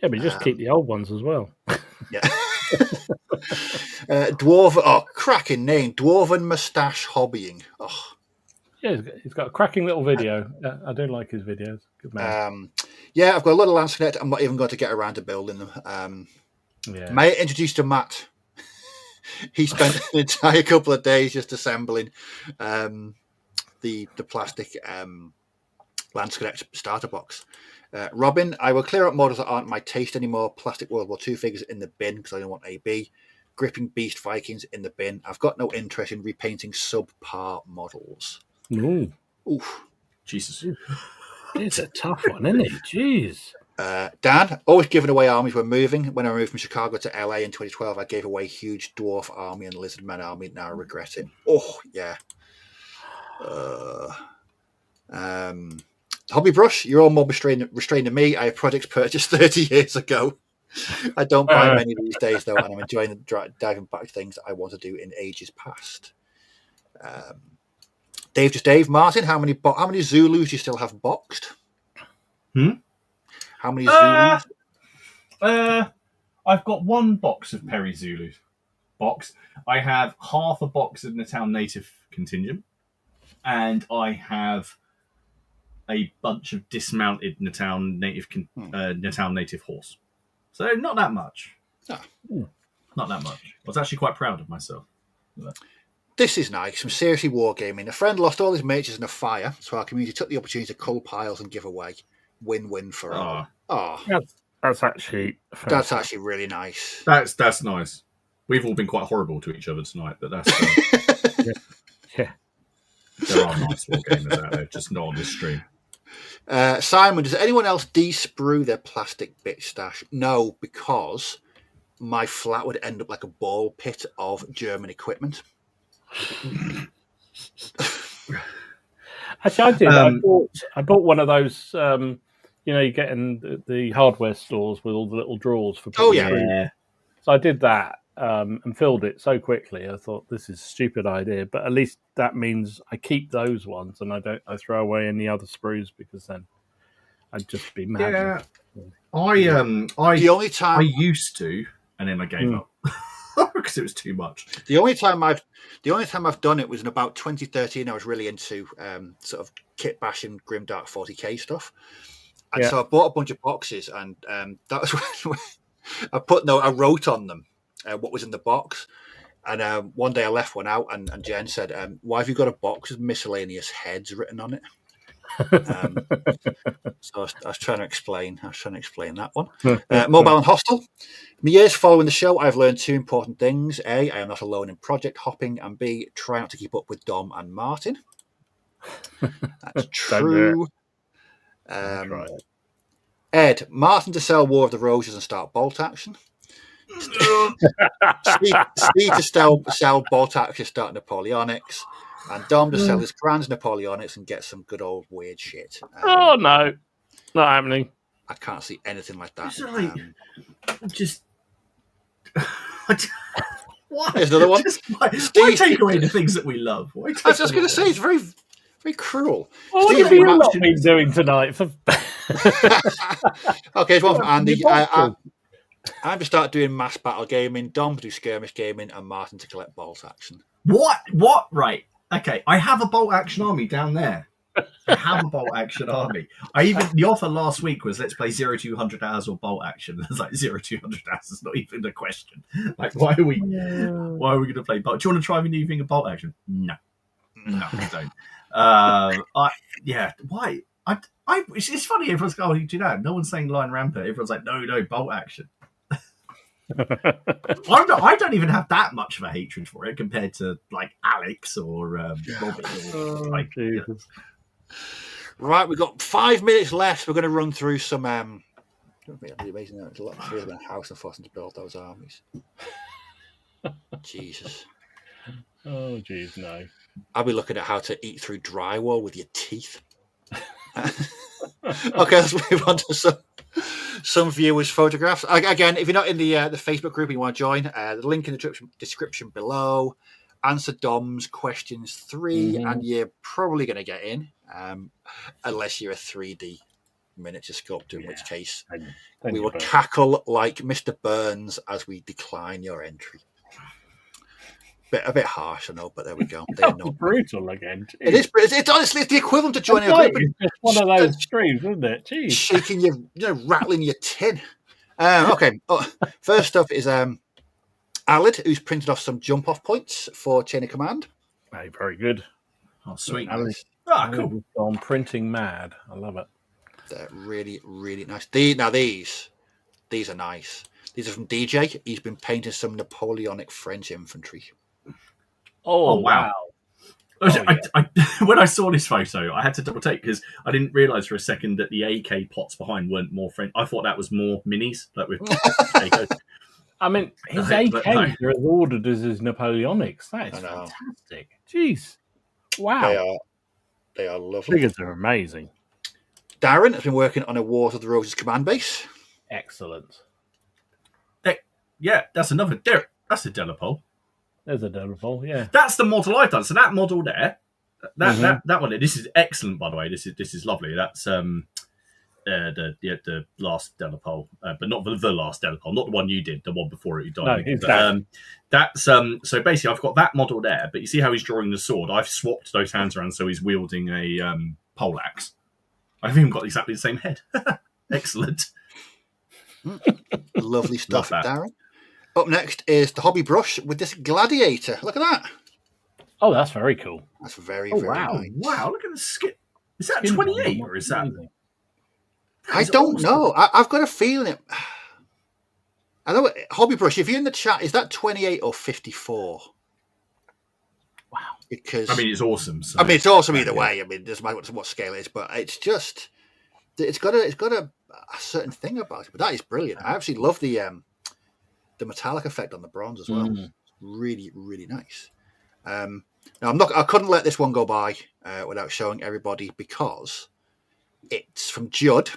Yeah, but you just keep the old ones as well. Yeah. Dwarven, cracking name, Dwarven Moustache Hobbying. Oh. Yeah, he's got a cracking little video. I do like his videos. Good man. I've got a lot of Landsknecht. I'm not even going to get around to building them. May I introduce to Matt? He spent an entire couple of days just assembling the plastic Lance Connect starter box. Robin, I will clear out models that aren't my taste anymore. Plastic World War II figures in the bin because I don't want AB. Gripping Beast Vikings in the bin. I've got no interest in repainting subpar models. Ooh. Oof. Jesus. It's a tough one, isn't it? Jeez. Dan, always giving away armies when moving. When I moved from Chicago to LA in 2012, I gave away huge dwarf army and lizard man army. Now I regret it. Oh, yeah. Hobby Brush, you're all more restrained than me. I have projects purchased 30 years ago. I don't buy many these days, though, and I'm enjoying diving back to things that I want to do in ages past. Dave, Martin, how many Zulus do you still have boxed? How many Zulus? I've got one box of Peri Zulu box. I have half a box of Natown Native contingent, and I have a bunch of dismounted Natown Native horse. So not that much. Not that much. I was actually quite proud of myself. This is nice. Some seriously wargaming. A friend lost all his mages in a fire, so our community took the opportunity to cull piles and give away. Win-win for all. Oh, that's actually fantastic. That's actually really nice. That's nice. We've all been quite horrible to each other tonight, but that's yeah. There are nice wargamers out there, just not on this stream. Simon, does anyone else de-sprue their plastic bit stash? No, because my flat would end up like a ball pit of German equipment. Actually, I did. I bought one of those. You get in the hardware stores with all the little drawers for. Oh yeah. So I did that and filled it so quickly. I thought this is a stupid idea, but at least that means I keep those ones and I throw away any other sprues because then I'd just be mad. Yeah. The only time I used to, and then I gave up because it was too much. The only time I've done it was in about 2013. I was really into sort of kit bashing grimdark 40k stuff, and so I bought a bunch of boxes, and that was when I wrote on them what was in the box. And one day I left one out, and Jen said, "Why have you got a box with miscellaneous heads written on it?" So I was trying to explain that one. Mobile and hostile. In the years following the show, I've learned two important things: A, I am not alone in project hopping, and B, try not to keep up with Dom and Martin. That's true. Right. Ed, Martin to sell War of the Roses and start bolt action. Steve to sell bolt action, start Napoleonics. And Dom to sell his Grand's Napoleonics and get some good old weird shit. No, not happening. I can't see anything like that. Why? There's another one. Why take away the things that we love? I was just going to say, it's very, very cruel. What have you not been doing tonight? Okay, there's one from Andy. I'm to start doing mass battle gaming, Dom to do skirmish gaming, and Martin to collect bolt action. What? Right. Okay, I have a bolt action army down there. I have a bolt action army. The offer last week was let's play 0-200 hours or bolt action. It's like 0-200 hours is not even a question. Like why are we going to play bolt? Do you want to try me using a bolt action? No, I don't. Why? It's funny. Everyone's going, "Oh, do you know?" No one's saying line rampant. Everyone's like, "No, bolt action." I don't even have that much of a hatred for it compared to like Alex or Robin. Right, we've got 5 minutes left. We're going to run through some. That'd be amazing. There's a lot of freedom in a house and forcing to build those armies. Jesus. Oh, jeez, no. I'll be looking at how to eat through drywall with your teeth. Okay, let's move on to some viewers' photographs. Again, if you're not in the Facebook group and you want to join, the link in the description below. Answer Dom's questions 3, and you're probably going to get in, unless you're a 3D miniature sculptor, in which case we will cackle like Mr. Burns as we decline your entry. A bit harsh, I know, but there we go. Brutal again. Geez. It is. It's honestly the equivalent to joining a group. It's just one of those streams, isn't it? Jeez. Shaking rattling your tin. Okay. First up is Alid, who's printed off some jump-off points for Chain of Command. Hey, very good. Oh, sweet. Ah, cool. On printing mad. I love it. They're really, really nice. These are nice. These are from DJ. He's been painting some Napoleonic French infantry. Oh, wow. When I saw this photo, I had to double take because I didn't realise for a second that the AK pots behind weren't more French. I thought that was more minis, like with AK. I mean, his AKs are as ordered as his Napoleonics. That is fantastic. Jeez. Wow. They are lovely. Figures are amazing. Darren has been working on a Wars of the Roses command base. Excellent. Yeah, that's another. That's a Delapole. There's a Delapole, yeah. That's the model I've done. So that model there, that one there. This is excellent, by the way. This is lovely. That's the last Delapole, but not the last Delapole, not the one you did, the one before it you died. No, exactly. That's so basically I've got that model there, but you see how he's drawing the sword? I've swapped those hands around so he's wielding a poleaxe. I've even got exactly the same head. Excellent. Lovely stuff, Darren. Up next is the hobby brush with this gladiator. Look at that. Oh, that's very cool. That's very wow. nice. Wow, look at the skin. Is that 28 or is that? I don't know. I've got a feeling. I know hobby brush. If you're in the chat, is that 28 or 54? Wow. Because it's awesome. So. I mean, it's awesome either way. I mean, it doesn't matter what scale it is, but it's just it's got a certain thing about it. But that is brilliant. I actually love the metallic effect on the bronze as well. Really, really nice. Now I couldn't let this one go by without showing everybody because it's from Judd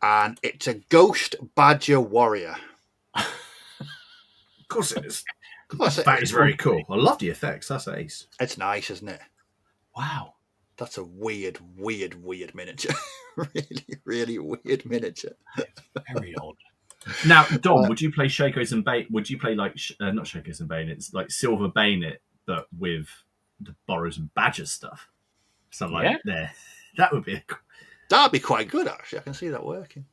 and it's a Ghost Badger Warrior. Of course it is. That is very cool. I love the effects. That's ace. It's nice, isn't it? Wow. That's a weird miniature. Really, really weird miniature. Very odd. Now, Dom, would you play Shakos and Bayonet? Would you play like not Shakos and Bayonets, like Silver Bayonet, but with the Burrows and Badgers stuff? Something like there. That would be that'd be quite good, actually. I can see that working.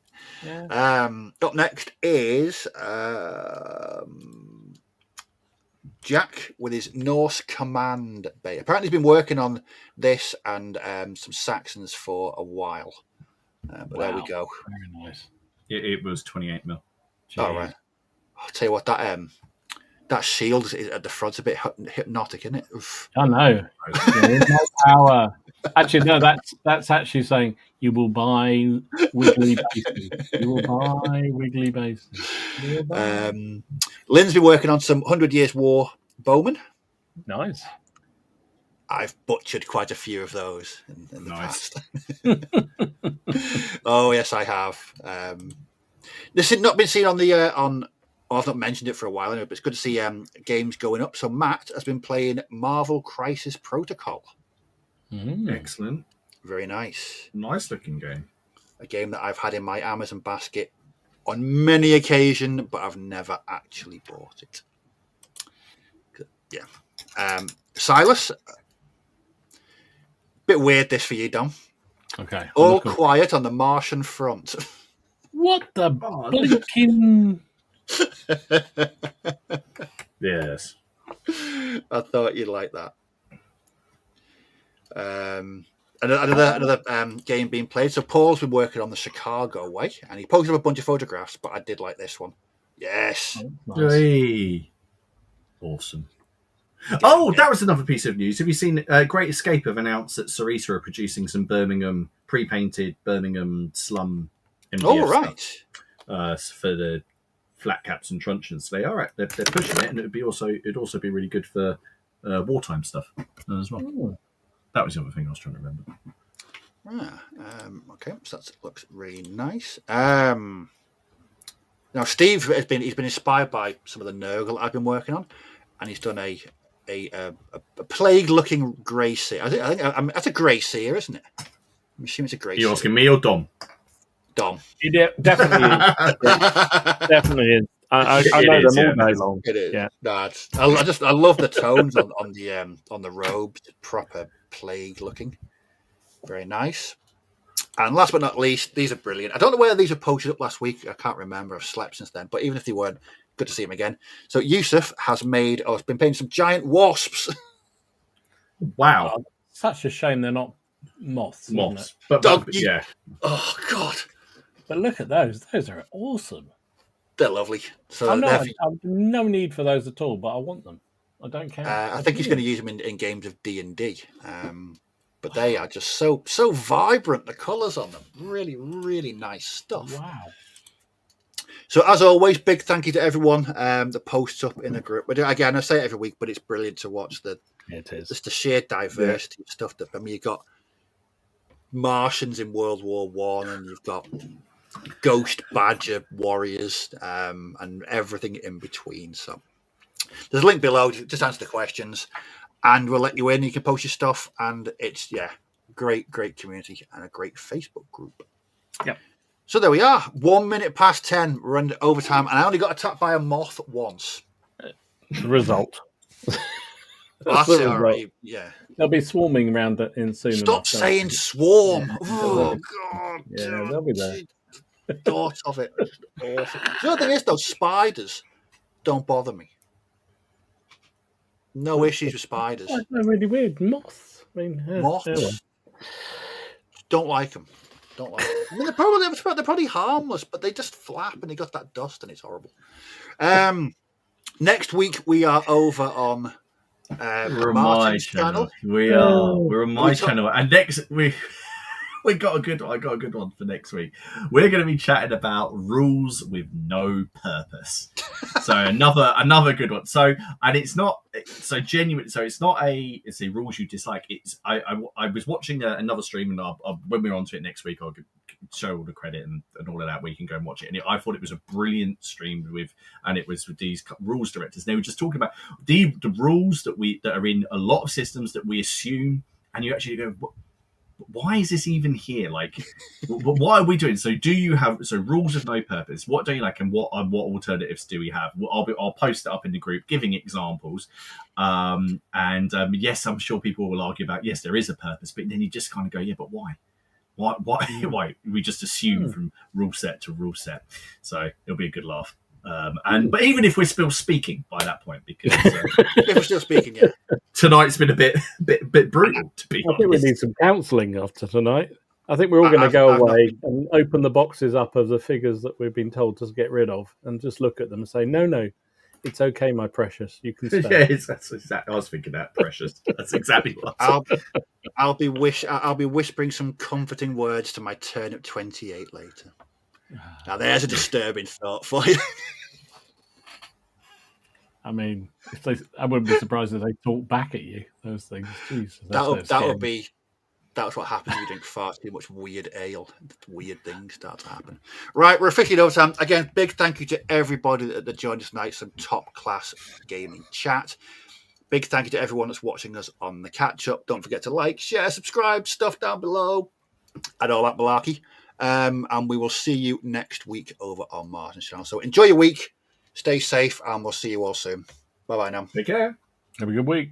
Yeah. Up next is Jack with his Norse Command Bay. Apparently, he's been working on this and some Saxons for a while. But there we go. Very nice. It was 28 mil. All right. I'll tell you what, that shield at the front's a bit hypnotic, isn't it? Oof. I know. There is no power. Actually, no. That's actually saying you will buy wiggly bases. You will buy wiggly bases. Lynn's been working on some 100 Years War bowmen. Nice. I've butchered quite a few of those in the past. Oh yes, I have. This has not been seen on the I've not mentioned it for a while anyway, but it's good to see games going up. So Matt has been playing Marvel Crisis Protocol. Excellent. Very nice. Nice looking game. A game that I've had in my Amazon basket on many occasions, but I've never actually bought it. Yeah. Silas, bit weird this for you, Dom. Okay. All quiet on the Martian front. What the blinking... Yes. I thought you'd like that. Another game being played. So Paul's been working on the Chicago way, and he posted up a bunch of photographs, but I did like this one. Yes. Nice. Hey. Awesome. Oh, that was another piece of news. Have you seen Great Escape have announced that Sarita are producing some Birmingham pre-painted Birmingham slum MDF stuff, for the flat caps and truncheons. They are they're pushing it, and it'd also be really good for wartime stuff as well. Ooh. That was the other thing I was trying to remember. Okay, so that looks really nice. Now Steve he's been inspired by some of the Nurgle I've been working on, and he's done a plague-looking grey seer. I think that's a grey seer, isn't it? I'm assuming it's a grey seer. You asking me or Dom? Dom. It definitely is. It definitely is. I know them all day long. It is. Yeah. No, I love the tones on the robes. Proper plague looking. Very nice. And last but not least, these are brilliant. I don't know whether these were posted up last week. I can't remember. I've slept since then. But even if they weren't, good to see them again. So Yusuf has been painting some giant wasps. Wow. Such a shame they're not moths. Wasn't it? But yeah. Oh God, But look at those. Those are awesome. they're lovely. So I've no need for those at all, but I want them. I don't care. I think he's going to use them in games of D&D. But they are just so vibrant. The colours on them, really, really nice stuff. Wow. So as always, big thank you to everyone that posts up in the group. But again, I say it every week, but it's brilliant to watch just the sheer diversity of stuff. You've got Martians in World War One, and you've got Ghost Badger warriors, and everything in between. So there's a link below. Just answer the questions, and we'll let you in. You can post your stuff, and it's great community and a great Facebook group. Yep. So there we are. 1 minute past 10. We're under overtime, and I only got attacked by a moth once. Result. That's it, all right. Yeah. They'll be swarming around it in soon. Stop saying swarm. Yeah. Oh God. Yeah, they'll be there. Thought of it. Awful. The other thing is, though, spiders don't bother me. No issues with spiders. They're really weird. Moths. I mean, Moths. Don't like them. Don't like them. I mean, they're probably harmless, but they just flap and they got that dust, and it's horrible. Next week we are over on We're on my Martin's channel. channel. We're on my channel, and next we got a good one. I got a good one for next week. We're going to be chatting about rules with no purpose. So another good one. So, and it's not so genuine. So it's not it's a rules you dislike. It's I was watching another stream, and when we're onto it next week, I'll show all the credit and all of that. We can go and watch it. And I thought it was a brilliant stream and it was with these rules directors. They were just talking about the rules that are in a lot of systems that we assume, and you actually go, why is this even here? Like, why are we doing? So do you have rules of no purpose? What do you like, and what alternatives do we have? I'll post it up in the group, giving examples. Yes, I'm sure people will argue about yes, there is a purpose, but then you just kind of go, yeah, but why? Why? We just assume from rule set to rule set. So it'll be a good laugh. But even if we're still speaking by that point, because If we're still speaking, yeah. Tonight's been a bit brutal, to be honest. I think we need some counselling after tonight. I think we're all going to go away and open the boxes up of the figures that we've been told to get rid of, and just look at them and say, no, it's okay, my precious. You can stay. Yeah, that's exactly. I was thinking that, precious. That's exactly what I'll be whispering some comforting words to my turnip 28 later. Now there's a disturbing thought for you. I mean, I wouldn't be surprised if they talk back at you. Those things. Jeez, that's what happens if you drink far too much weird ale. Weird things start to happen. Right, we're officially over time. Again, big thank you to everybody that joined us tonight. Some top class gaming chat. Big thank you to everyone that's watching us on the catch up. Don't forget to like, share, subscribe, stuff down below, and all that malarkey. And we will see you next week over on Martin's channel. So enjoy your week, stay safe, and we'll see you all soon. Bye bye now. Take care. Have a good week.